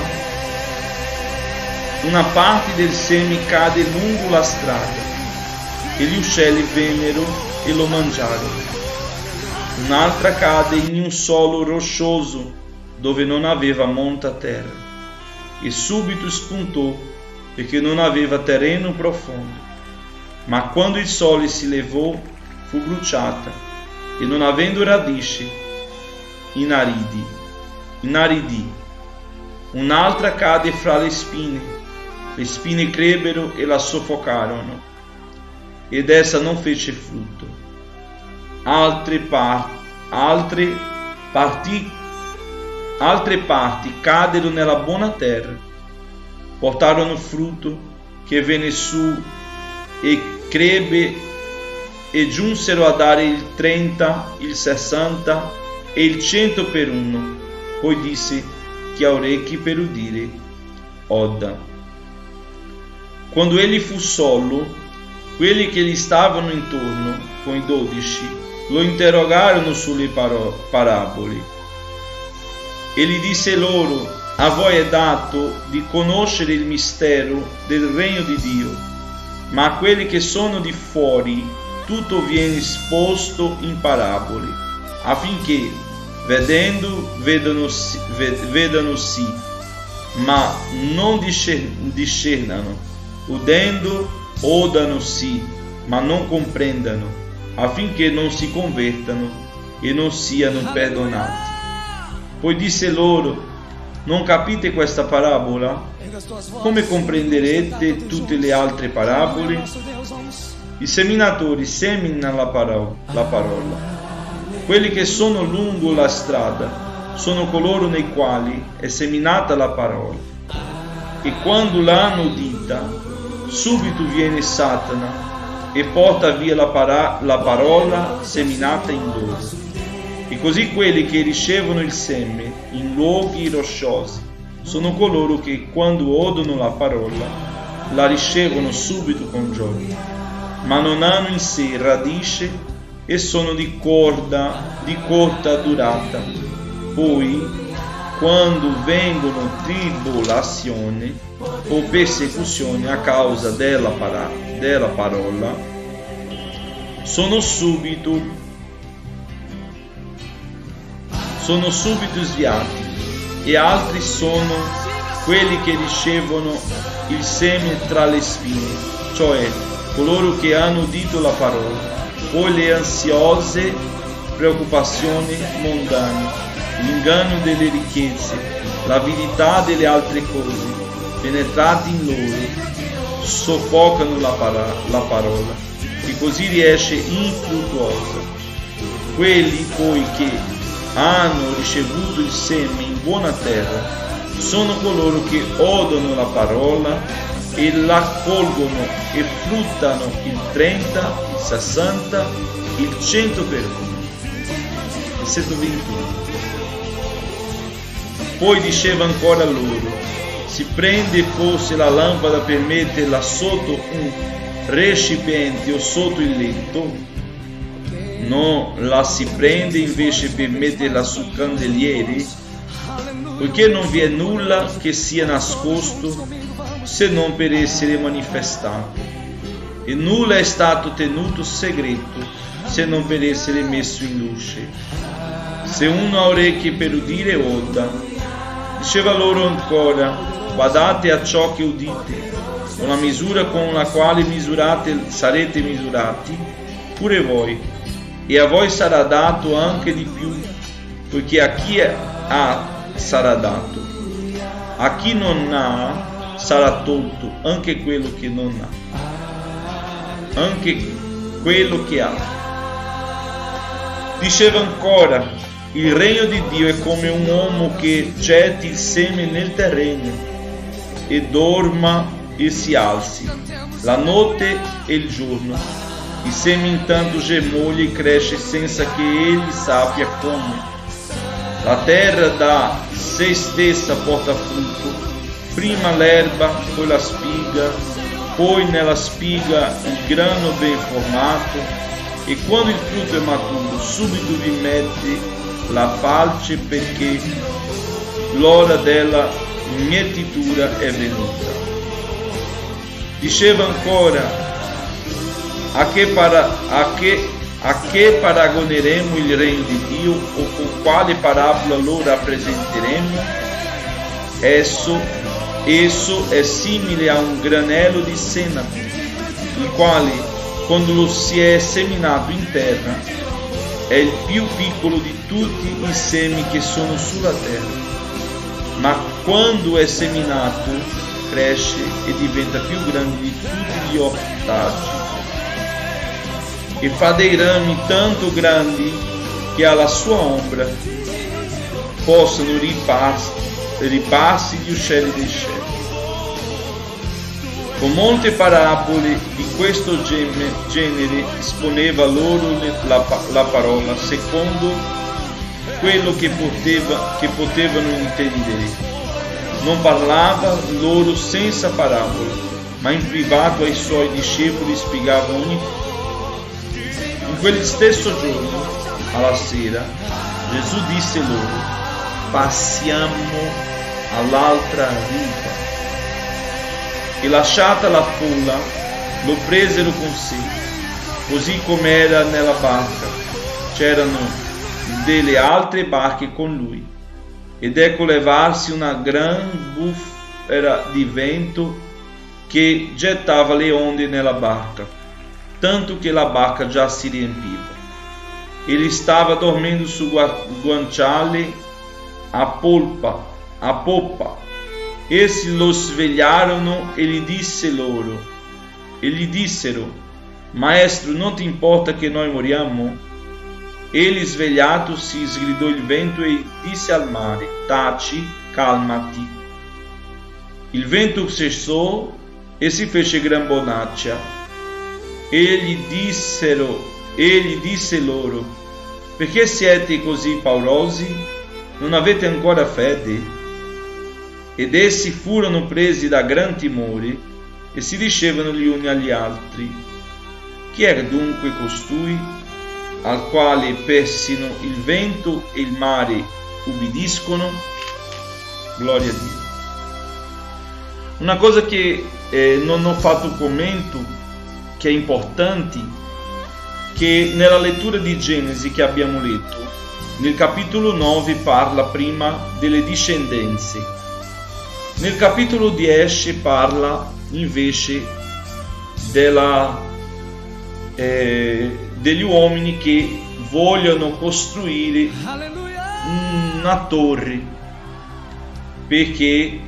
una parte del seme cade lungo la strada e gli uccelli vennero e lo mangiarono. Un'altra cade in un suolo roccioso dove non aveva molta terra e subito spuntò perché non aveva terreno profondo. Ma quando il sole si levò, fu bruciata e non avendo radici, inaridì. Un'altra cade fra le spine crebbero e la soffocarono, ed essa non fece frutto. Altre parti cadero nella buona terra, portarono frutto che venne su e crebbe e giunsero a dare il 30, il 60 e il 100 per uno. Poi disse: chi ha orecchi per udire, oda. Quando egli fu solo, quelli che gli stavano intorno, con i 12, lo interrogarono sulle parabole. E gli disse loro: a voi è dato di conoscere il mistero del regno di Dio, ma a quelli che sono di fuori tutto viene esposto in parabole, affinché vedendo vedano sì, ma non discernano, udendo odano sì, ma non comprendano, affinché non si convertano e non siano perdonati. Poi disse loro: non capite questa parabola? Come comprenderete tutte le altre parabole? I seminatori seminano la parola. Quelli che sono lungo la strada sono coloro nei quali è seminata la parola. E quando l'hanno udita, subito viene Satana e porta via la parola seminata in loro. E così quelli che ricevono il seme in luoghi rocciosi sono coloro che, quando odono la parola, la ricevono subito con gioia, ma non hanno in sé radice e sono di corta durata. Poi, quando vengono tribolazioni o persecuzioni a causa della parola, sono subito sviati. E altri sono quelli che ricevono il seme tra le spine, cioè coloro che hanno udito la parola, poi le ansiose preoccupazioni mondane, l'inganno delle ricchezze, l'avidità delle altre cose, penetrati in loro, soffocano la parola, e così riesce infruttuosa. Quelli poi che hanno ricevuto il seme in buona terra sono coloro che odono la parola e la colgono e fruttano il 30, il 60, il 100 per uno. Versetto 21. Poi diceva ancora loro: si prende forse la lampada per metterla sotto un recipiente o sotto il letto? non la si prende invece per metterla su candelieri? Poiché non vi è nulla che sia nascosto se non per essere manifestato, e nulla è stato tenuto segreto se non per essere messo in luce. Se uno ha orecchie per udire, oda. Diceva loro ancora: badate a ciò che udite, con la misura con la quale misurate sarete misurati pure voi, e a voi sarà dato anche di più, poiché a chi ha sarà dato, a chi non ha sarà tolto anche quello che non ha, anche quello che ha. Diceva ancora: il regno di Dio è come un uomo che getti il seme nel terreno e dorma e si alzi, la notte e il giorno. Il seme intanto germoglia e cresce senza che egli sappia come. La terra da se stessa porta frutto, prima l'erba, poi la spiga, poi nella spiga il grano ben formato, e quando il frutto è maturo subito vi mette la falce, perché l'ora della mietitura è venuta. Diceva ancora: a che paragoneremo il regno di Dio, o con quale parabola lo rappresenteremo? Esso è simile a un granello di senape, il quale, quando lo si è seminato in terra, è il più piccolo di tutti i semi che sono sulla terra, ma quando è seminato cresce e diventa più grande di tutti gli ortaggi, e fa dei rami tanto grandi che alla sua ombra possano riparsi gli uccelli dei cieli. Con molte parabole di questo genere esponeva loro la parola secondo quello che potevano intendere. Non parlava loro senza parabole, ma in privato ai suoi discepoli spiegava ogni cosa. In quel stesso giorno, alla sera, Gesù disse loro: passiamo all'altra riva. E lasciata la folla, lo presero con sé, così come era nella barca. C'erano delle altre barche con lui, ed ecco levarsi una gran bufera di vento che gettava le onde nella barca, tanto che la barca già si riempiva. Egli stava dormendo sul guanciale a poppa. Essi lo svegliarono e gli dissero: Maestro, non ti importa che noi moriamo? Egli, svegliatosi, sgridò il vento e disse al mare: taci, calmati. Il vento cessò e si fece gran bonaccia. Egli disse loro: perché siete così paurosi? Non avete ancora fede? Ed essi furono presi da gran timore e si dicevano gli uni agli altri: chi è dunque costui al quale persino il vento e il mare ubbidiscono? Gloria a Dio. Una cosa che non ho fatto commento, che è importante, che nella lettura di Genesi che abbiamo letto, nel capitolo 9 parla prima delle discendenze. Nel capitolo 10 parla invece degli uomini che vogliono costruire una torre perché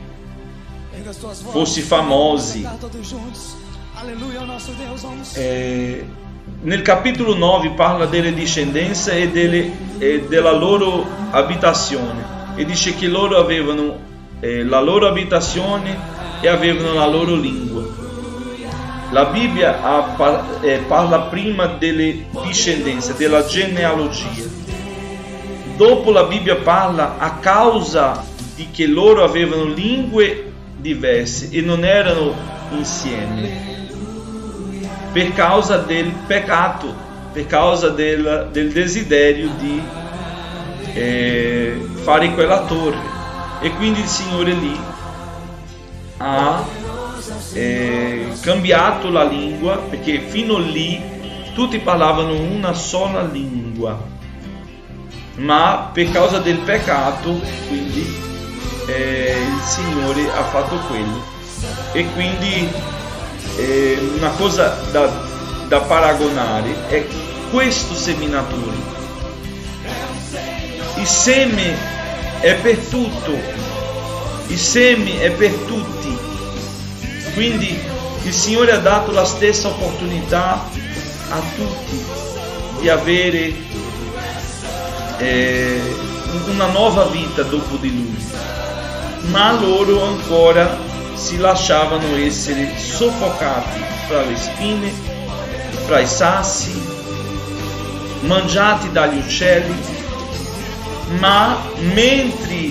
fosse famosi. Nel capitolo 9 parla delle discendenze e della loro abitazione, e dice che loro avevano la loro abitazione e avevano la loro lingua. La Bibbia parla prima delle discendenze, della genealogia. Dopo la Bibbia parla a causa di che loro avevano lingue diverse e non erano insieme, per causa del peccato per causa del desiderio di fare quella torre, e quindi il Signore lì ha cambiato la lingua, perché fino lì tutti parlavano una sola lingua, ma per causa del peccato quindi il Signore ha fatto quello. E quindi una cosa da paragonare è questo seminatore. Il seme è per tutto, il seme è per tutti, quindi il Signore ha dato la stessa opportunità a tutti di avere una nuova vita dopo di Lui, ma loro ancora si lasciavano essere soffocati fra le spine, fra i sassi, mangiati dagli uccelli. Ma mentre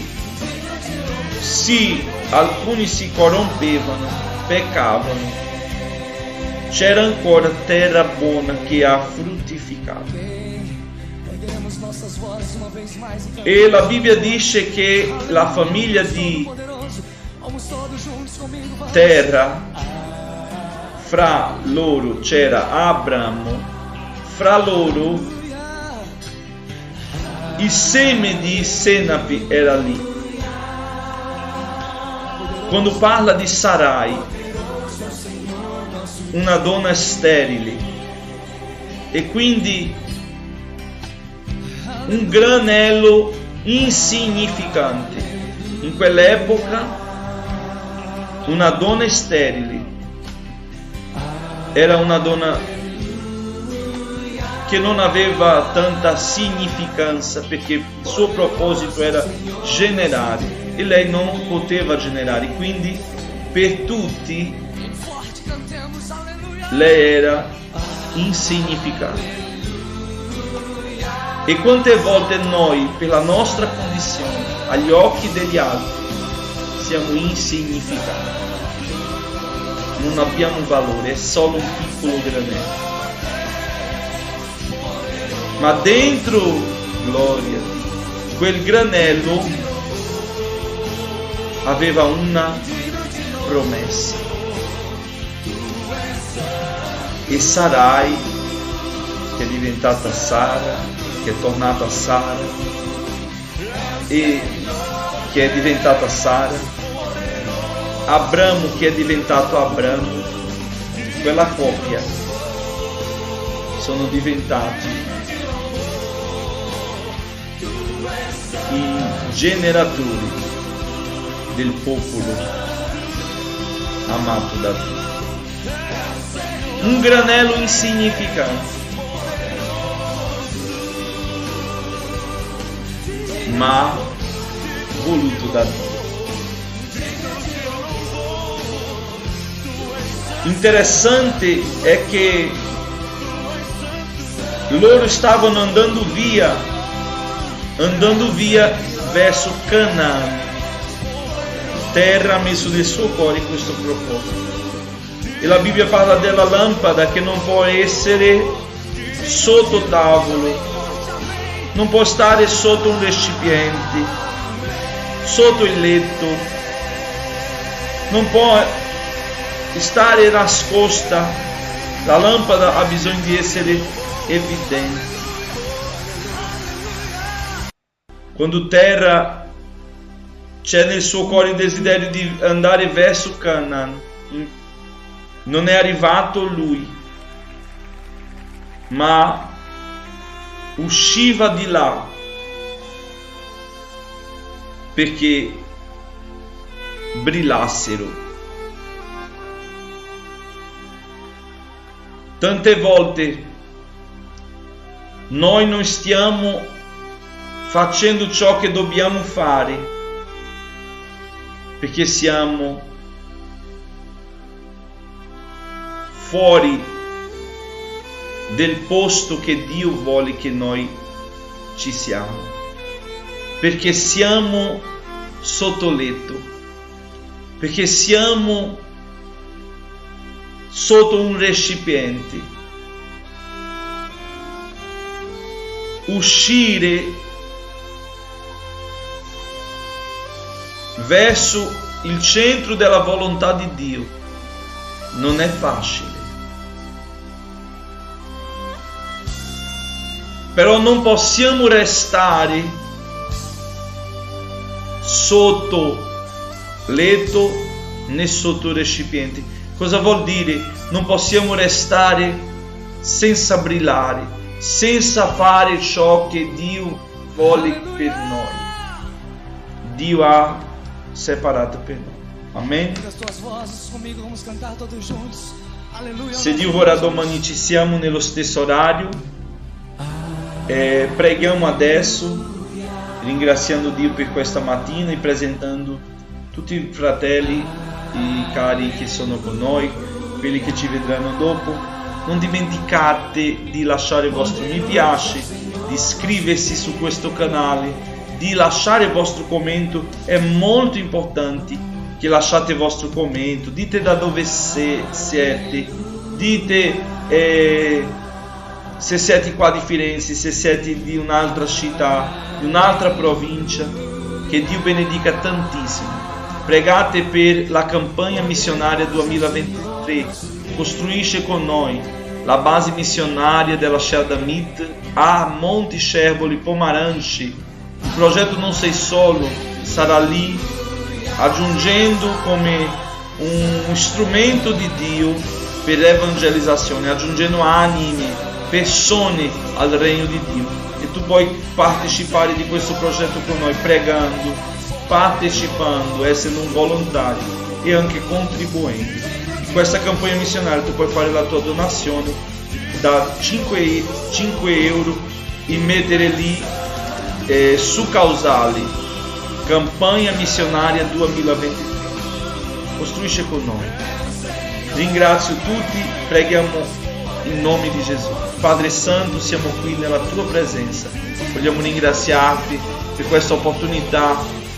alcuni si corrompevano, peccavano, c'era ancora terra buona che ha fruttificato. E la Bibbia dice che la famiglia di Terra, fra loro c'era Abramo, fra loro il seme di senape era lì. Quando parla di Sarai, una donna sterile, e quindi un granello insignificante. In quell'epoca una donna sterile era una donna che non aveva tanta significanza, perché il suo proposito era generare e lei non poteva generare, quindi per tutti lei era insignificante. E quante volte noi, per la nostra condizione, agli occhi degli altri, siamo insignificanti, non abbiamo valore, è solo un piccolo granello. Ma dentro, gloria, quel granello aveva una promessa. E Sarai, che è diventata Sara, che è tornata Sara, e che è diventata Sara, Abramo che è diventato Abramo, quella coppia sono diventati i generatori del popolo amato da Dio. Un granello insignificante, ma voluto da Dio. Interessante è che loro stavano andando via verso Canaan. Terra ha messo nel suo cuore questo proposito. E la Bibbia parla della lampada che non può essere sotto tavolo, non può stare sotto un recipiente, sotto il letto, non può stare nascosta. La lampada ha bisogno di essere evidente. Quando Terra c'è nel suo cuore il desiderio di andare verso Canaan, non è arrivato lui, ma usciva di là perché brillassero. Tante volte noi non stiamo facendo ciò che dobbiamo fare perché siamo fuori del posto che Dio vuole che noi ci siamo, perché siamo sotto letto, perché siamo sotto un recipiente uscire verso il centro della volontà di Dio non è facile. Però non possiamo restare sotto letto né sotto recipienti. Cosa vuol dire? Non possiamo restare senza brillare, senza fare ciò che Dio vuole per noi. Dio ha separato per noi. Amen. Se Dio vorrà, domani ci siamo nello stesso orario. Preghiamo adesso, ringraziando Dio per questa mattina e presentando tutti i fratelli e cari che sono con noi, quelli che ci vedranno dopo. Non dimenticate di lasciare il vostro mi piace, di iscriversi su questo canale, di lasciare il vostro commento. È molto importante che lasciate il vostro commento, dite da dove siete, dite se siete qua di Firenze, se siete di un'altra città, di un'altra provincia. Che Dio benedica tantissimo. Pregate per la campagna missionaria 2023. Costruisce con noi la base missionaria della Sceldamit a Monte Scervoli, Pomaranci. Il progetto Non Sei Solo sarà lì, aggiungendo come un strumento di Dio per l'evangelizzazione, aggiungendo anime, persone al regno di Dio. E tu puoi partecipare di questo progetto con noi pregando, partecipando, essendo un volontario e anche contribuendo. In questa campagna missionaria tu puoi fare la tua donazione da 5 euro e mettere lì su causale campagna missionaria 2023. Costruisce con noi. Ringrazio tutti, preghiamo in nome di Gesù. Padre Santo, siamo qui nella tua presenza. Vogliamo ringraziarti per questa opportunità,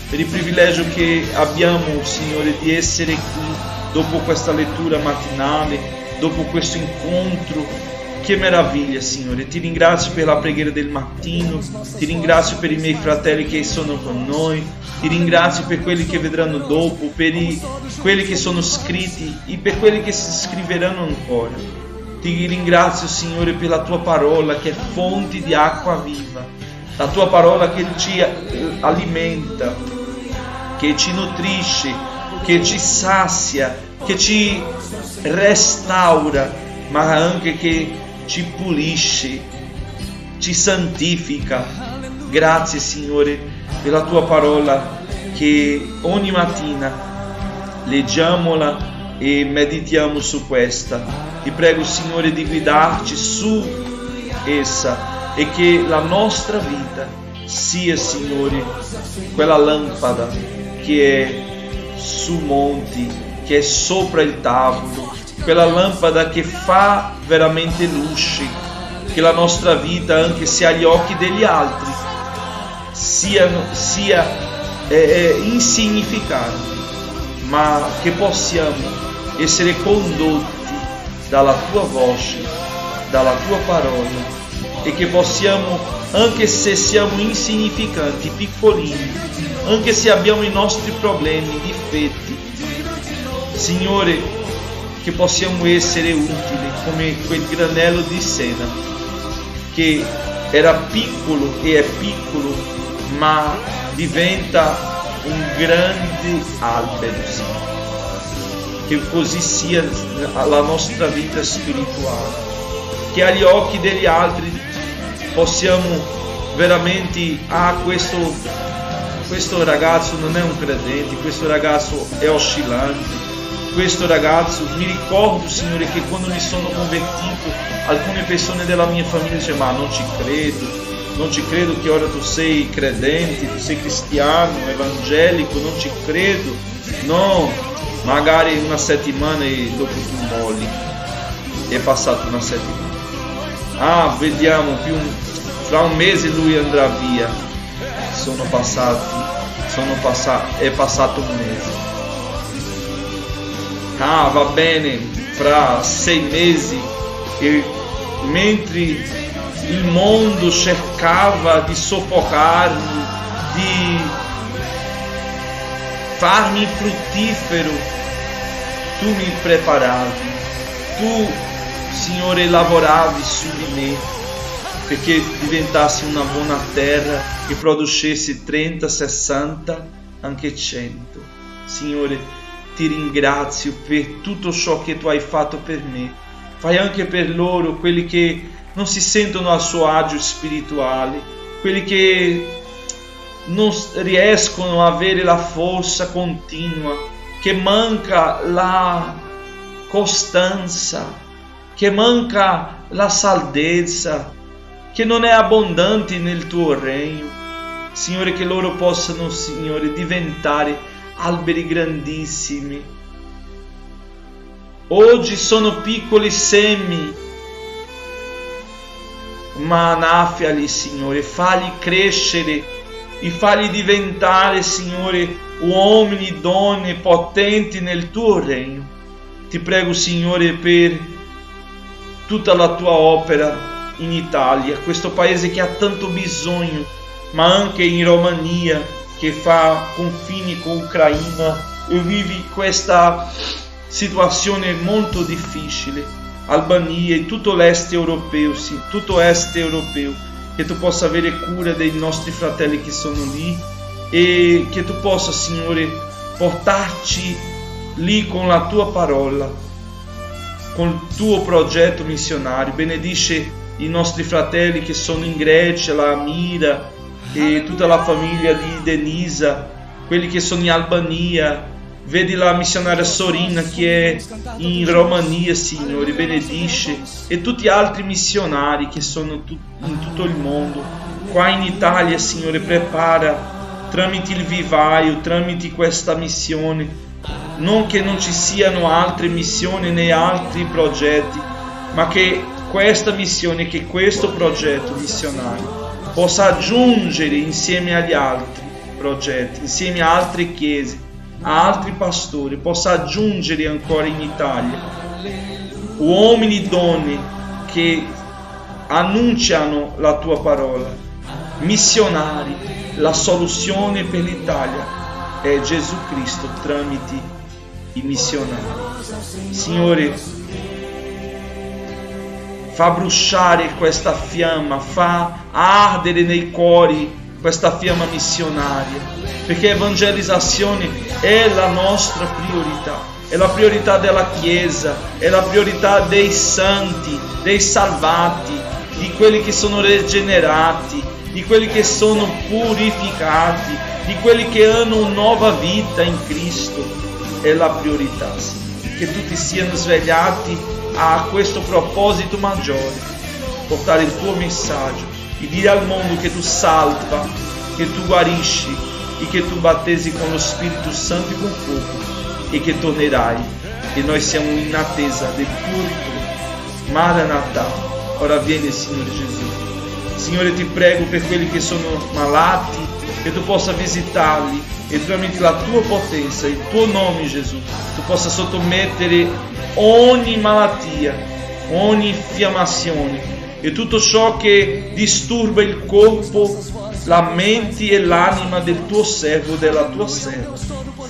per il privilegio che abbiamo, Signore, di essere qui dopo questa lettura mattinale, dopo questo incontro. Che meraviglia, Signore. Ti ringrazio per la preghiera del mattino, ti ringrazio per i miei fratelli che sono con noi, ti ringrazio per quelli che vedranno dopo, per quelli che sono iscritti e per quelli che si iscriveranno ancora. Ti ringrazio, Signore, per la tua parola che è fonte di acqua viva, la tua parola che ci alimenta, che ci nutrisce, che ci sazia, che ci restaura, ma anche che ci pulisce, ci santifica. Grazie, Signore, per la tua parola che ogni mattina leggiamola e meditiamo su questa. Ti prego, Signore, di guidarci su essa e che la nostra vita sia, Signore, quella lampada che è su monti, che è sopra il tavolo, quella lampada che fa veramente luce, che la nostra vita, anche se agli occhi degli altri, sia insignificante, ma che possiamo essere condotti dalla tua voce, dalla tua parola, e che possiamo, anche se siamo insignificanti, piccolini, anche se abbiamo i nostri problemi, difetti, Signore, che possiamo essere utili come quel granello di sena che era piccolo e è piccolo, ma diventa un grande albero, Signore. Che così sia la nostra vita spirituale, che agli occhi degli altri possiamo veramente, questo ragazzo non è un credente, questo ragazzo è oscillante, questo ragazzo, mi ricordo, Signore, che quando mi sono convertito, alcune persone della mia famiglia dicevano: ma non ci credo che ora tu sei credente, tu sei cristiano, evangelico, non ci credo. No, magari una settimana e dopo tu molli, è passata una settimana, vediamo, fra un mese lui andrà via, è passato un mese, va bene, fra 6 mesi, e mentre il mondo cercava di soffocarmi, di farmi fruttifero, tu mi preparavi, tu, Signore, lavoravi su di me perché diventassi una buona terra che producesse 30, 60, anche 100. Signore, ti ringrazio per tutto ciò che tu hai fatto per me. Fai anche per loro, quelli che non si sentono a suo agio spirituale, quelli che non riescono a avere la forza continua, che manca la costanza, che manca la salvezza, che non è abbondante nel tuo regno. Signore, che loro possano, Signore, diventare alberi grandissimi. Oggi sono piccoli semi, ma annaffiali, Signore, fagli crescere e fagli diventare, Signore, uomini, donne potenti nel tuo regno. Ti prego, Signore, per tutta la tua opera in Italia, questo paese che ha tanto bisogno, ma anche in Romania, che fa confini con l'Ucraina e vivi questa situazione molto difficile. Albania e tutto l'est europeo, sì, tutto est europeo, che tu possa avere cura dei nostri fratelli che sono lì e che tu possa, Signore, portarci lì con la tua parola, con il tuo progetto missionario. Benedice i nostri fratelli che sono in Grecia, la Mira e tutta la famiglia di Denisa, quelli che sono in Albania. Vedi la missionaria Sorina che è in Romania, Signore, benedice, e tutti gli altri missionari che sono in tutto il mondo. Qua in Italia, Signore, prepara tramite il vivaio, tramite questa missione, non che non ci siano altre missioni né altri progetti, ma che questa missione, che questo progetto missionario possa aggiungere insieme agli altri progetti, insieme a altre chiese, a altri pastori, possa aggiungere ancora in Italia uomini e donne che annunciano la tua parola, missionari. La soluzione per l'Italia è Gesù Cristo tramite i missionari. Signore, fa bruciare questa fiamma, fa ardere nei cuori questa fiamma missionaria, perché evangelizzazione è la nostra priorità, è la priorità della Chiesa, è la priorità dei santi, dei salvati, di quelli che sono rigenerati, di quelli che sono purificati, di quelli che hanno una nuova vita in Cristo. È la priorità, Signore, che tutti siano svegliati a questo proposito maggiore, portare il tuo messaggio e dire al mondo che tu salva, che tu guarisci e che tu battesi con lo Spirito Santo e con fuoco e che tornerai, e noi siamo in attesa del tuo ritorno. Maranatha, ora vieni, Signore Gesù. Signore, ti prego per quelli che sono malati, che tu possa visitarli e tramite la tua potenza, il tuo nome, Gesù, tu possa sottomettere ogni malattia, ogni infiammazione e tutto ciò che disturba il corpo, la mente e l'anima del tuo servo, della tua serva.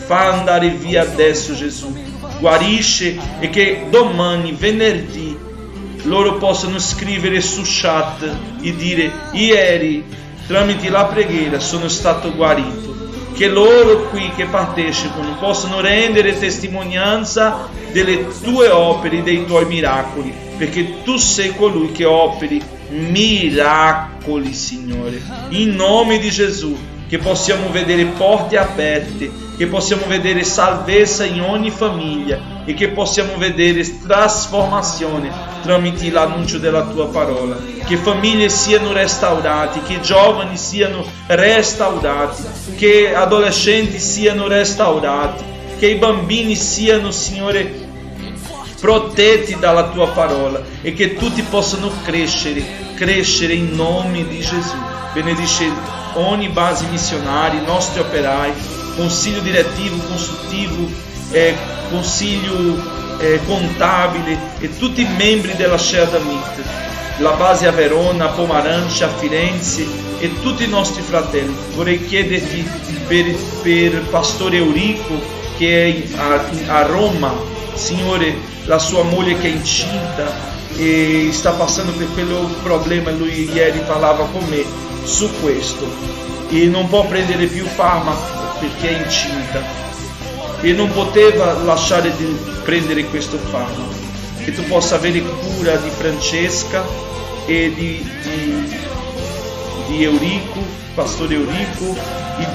Fa andare via adesso, Gesù, guarisce, e che domani, venerdì, loro possano scrivere su chat e dire: ieri tramite la preghiera sono stato guarito. Che loro qui che partecipano possano rendere testimonianza delle tue opere, dei tuoi miracoli, perché tu sei colui che operi miracoli, Signore. In nome di Gesù, che possiamo vedere porte aperte, che possiamo vedere salvezza in ogni famiglia e che possiamo vedere trasformazione tramite l'annuncio della tua parola. Che famiglie siano restaurate, che giovani siano restaurati, che adolescenti siano restaurati, che i bambini siano, Signore, protetti dalla tua parola e che tutti possano crescere in nome di Gesù. Benedice ogni base missionaria, i nostri operai, consiglio direttivo, consultivo, consiglio contabile e tutti i membri della Share Damit. la base a Verona, a Pomaranci, a Firenze e tutti i nostri fratelli. Vorrei chiederti per Pastore Eurico che è a Roma, Signore, la sua moglie che è incinta e sta passando per quello problema, lui ieri parlava con me su questo e non può prendere più farmaco perché è incinta e non poteva lasciare di prendere questo farmaco. Che tu possa avere cura di Francesca e di Eurico, Pastore Eurico e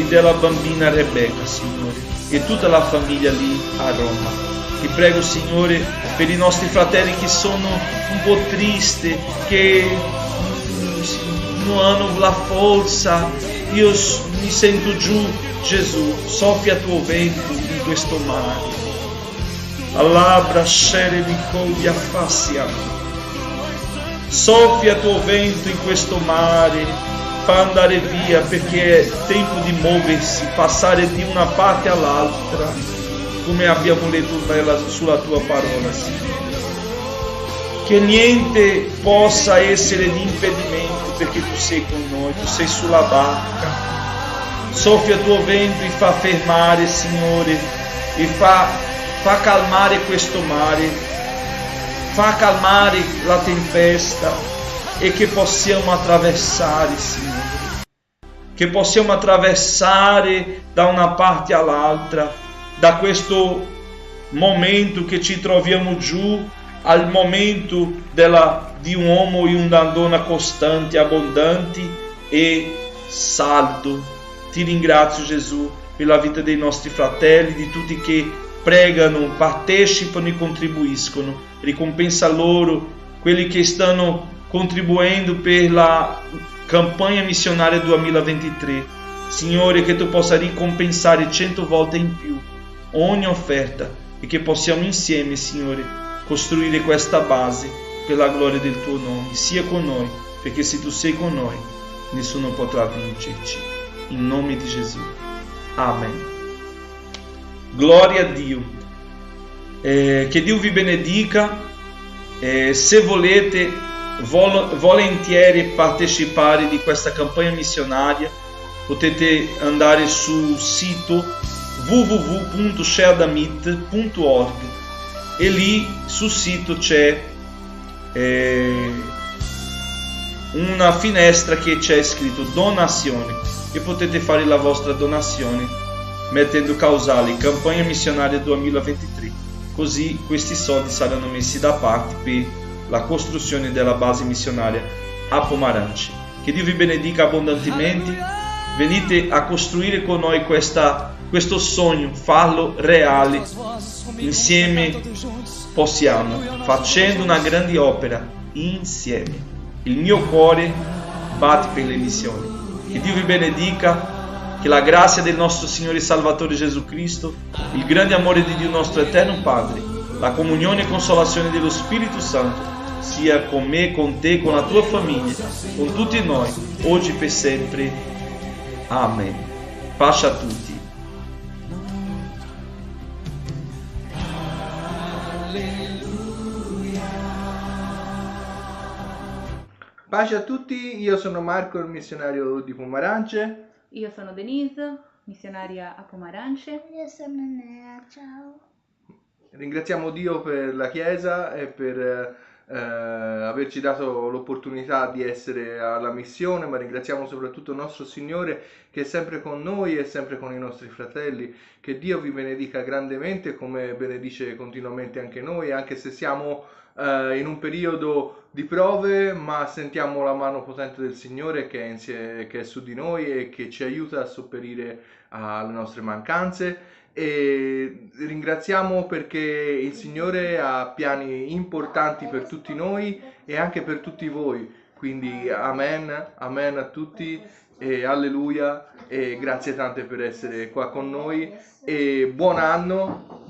della bambina Rebecca, Signore, e tutta la famiglia lì a Roma. Ti prego, Signore, per i nostri fratelli che sono un po' tristi, che non hanno la forza. Io mi sento giù, Gesù, soffia tuo vento in questo mare. Allabra, scere, vicovia, fassia. Soffia tuo vento in questo mare, fa andare via perché è tempo di muoversi, passare di una parte all'altra. Come abbiamo letto sulla tua parola, Signore. Che niente possa essere di impedimento perché tu sei con noi, tu sei sulla barca. Soffia tuo vento e fa fermare, Signore, e fa calmare questo mare, fa calmare la tempesta e che possiamo attraversare, Signore. Che possiamo attraversare da una parte all'altra. Da questo momento che ci troviamo giù al momento di un uomo e una donna costanti, abbondanti e saldo. Ti ringrazio, Gesù, per la vita dei nostri fratelli, di tutti che pregano, partecipano e contribuiscono. Ricompensa loro quelli che stanno contribuendo per la campagna missionaria 2023. Signore, che tu possa ricompensare 100 volte in più ogni offerta e che possiamo insieme, Signore, costruire questa base per la gloria del tuo nome. Sia con noi, perché se tu sei con noi, nessuno potrà vincerci. In nome di Gesù. Amen. Gloria a Dio. Che Dio vi benedica. Se volete volentieri partecipare di questa campagna missionaria, potete andare sul sito www.sharedamit.org e lì sul sito c'è una finestra che c'è scritto donazione e potete fare la vostra donazione mettendo causale campagna missionaria 2023, così questi soldi saranno messi da parte per la costruzione della base missionaria a Pomaranci. Che Dio vi benedica abbondantemente. Venite a costruire con noi questo sogno, farlo reale. Insieme possiamo, facendo una grande opera, insieme. Il mio cuore batte per le missioni. Che Dio vi benedica, che la grazia del nostro Signore e Salvatore Gesù Cristo, il grande amore di Dio nostro eterno Padre, la comunione e consolazione dello Spirito Santo sia con me, con te, con la tua famiglia, con tutti noi, oggi e per sempre. Amen. Pace a tutti. Pace a tutti, io sono Marco, il missionario di Pomarance. Io sono Denise, missionaria a Pomarance. Io sono Nea, ciao. Ringraziamo Dio per la Chiesa e per averci dato l'opportunità di essere alla missione, ma ringraziamo soprattutto il nostro Signore che è sempre con noi e sempre con i nostri fratelli. Che Dio vi benedica grandemente come benedice continuamente anche noi, anche se siamo in un periodo di prove, ma sentiamo la mano potente del Signore che è su di noi e che ci aiuta a sopperire alle nostre mancanze. E ringraziamo perché il Signore ha piani importanti per tutti noi e anche per tutti voi, quindi amen, amen a tutti e alleluia e grazie tante per essere qua con noi e buon anno,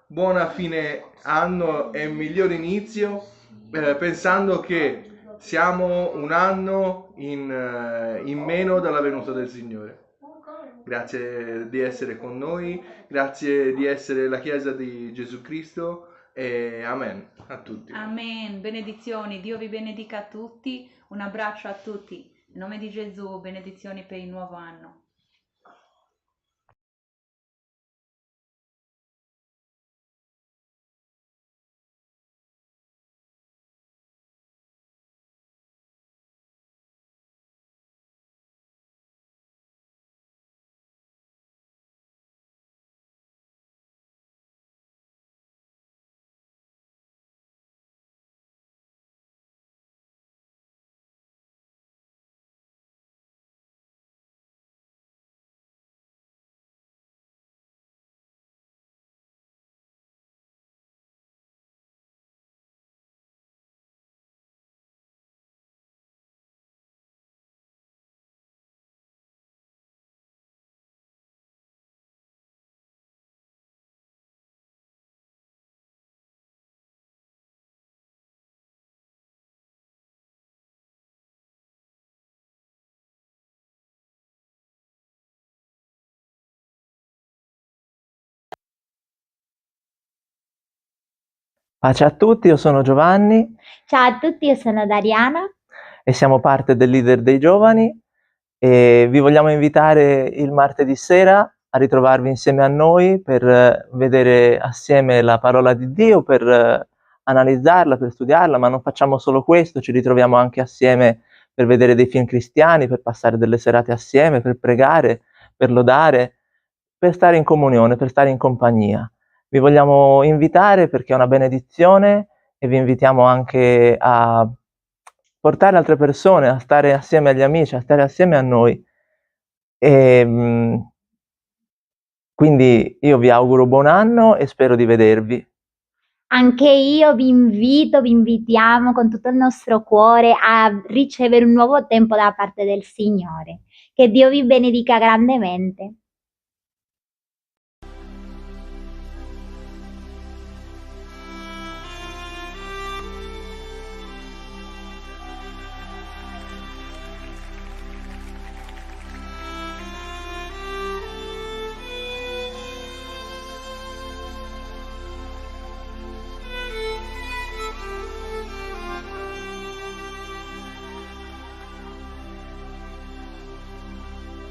buona fine anno e miglior inizio, pensando che siamo un anno in meno dalla venuta del Signore. Grazie di essere con noi, grazie di essere la Chiesa di Gesù Cristo e amen a tutti. Amen, benedizioni, Dio vi benedica a tutti, un abbraccio a tutti, in nome di Gesù, benedizioni per il nuovo anno. Pace a tutti, io sono Giovanni. Ciao a tutti, io sono Dariana. E siamo parte del Leader dei Giovani e vi vogliamo invitare il martedì sera a ritrovarvi insieme a noi per vedere assieme la parola di Dio, per analizzarla, per studiarla, ma non facciamo solo questo, ci ritroviamo anche assieme per vedere dei film cristiani, per passare delle serate assieme, per pregare, per lodare, per stare in comunione, per stare in compagnia. Vi vogliamo invitare perché è una benedizione e vi invitiamo anche a portare altre persone, a stare assieme agli amici, a stare assieme a noi. Quindi io vi auguro buon anno e spero di vedervi. Anche io vi invitiamo con tutto il nostro cuore a ricevere un nuovo tempo da parte del Signore. Che Dio vi benedica grandemente.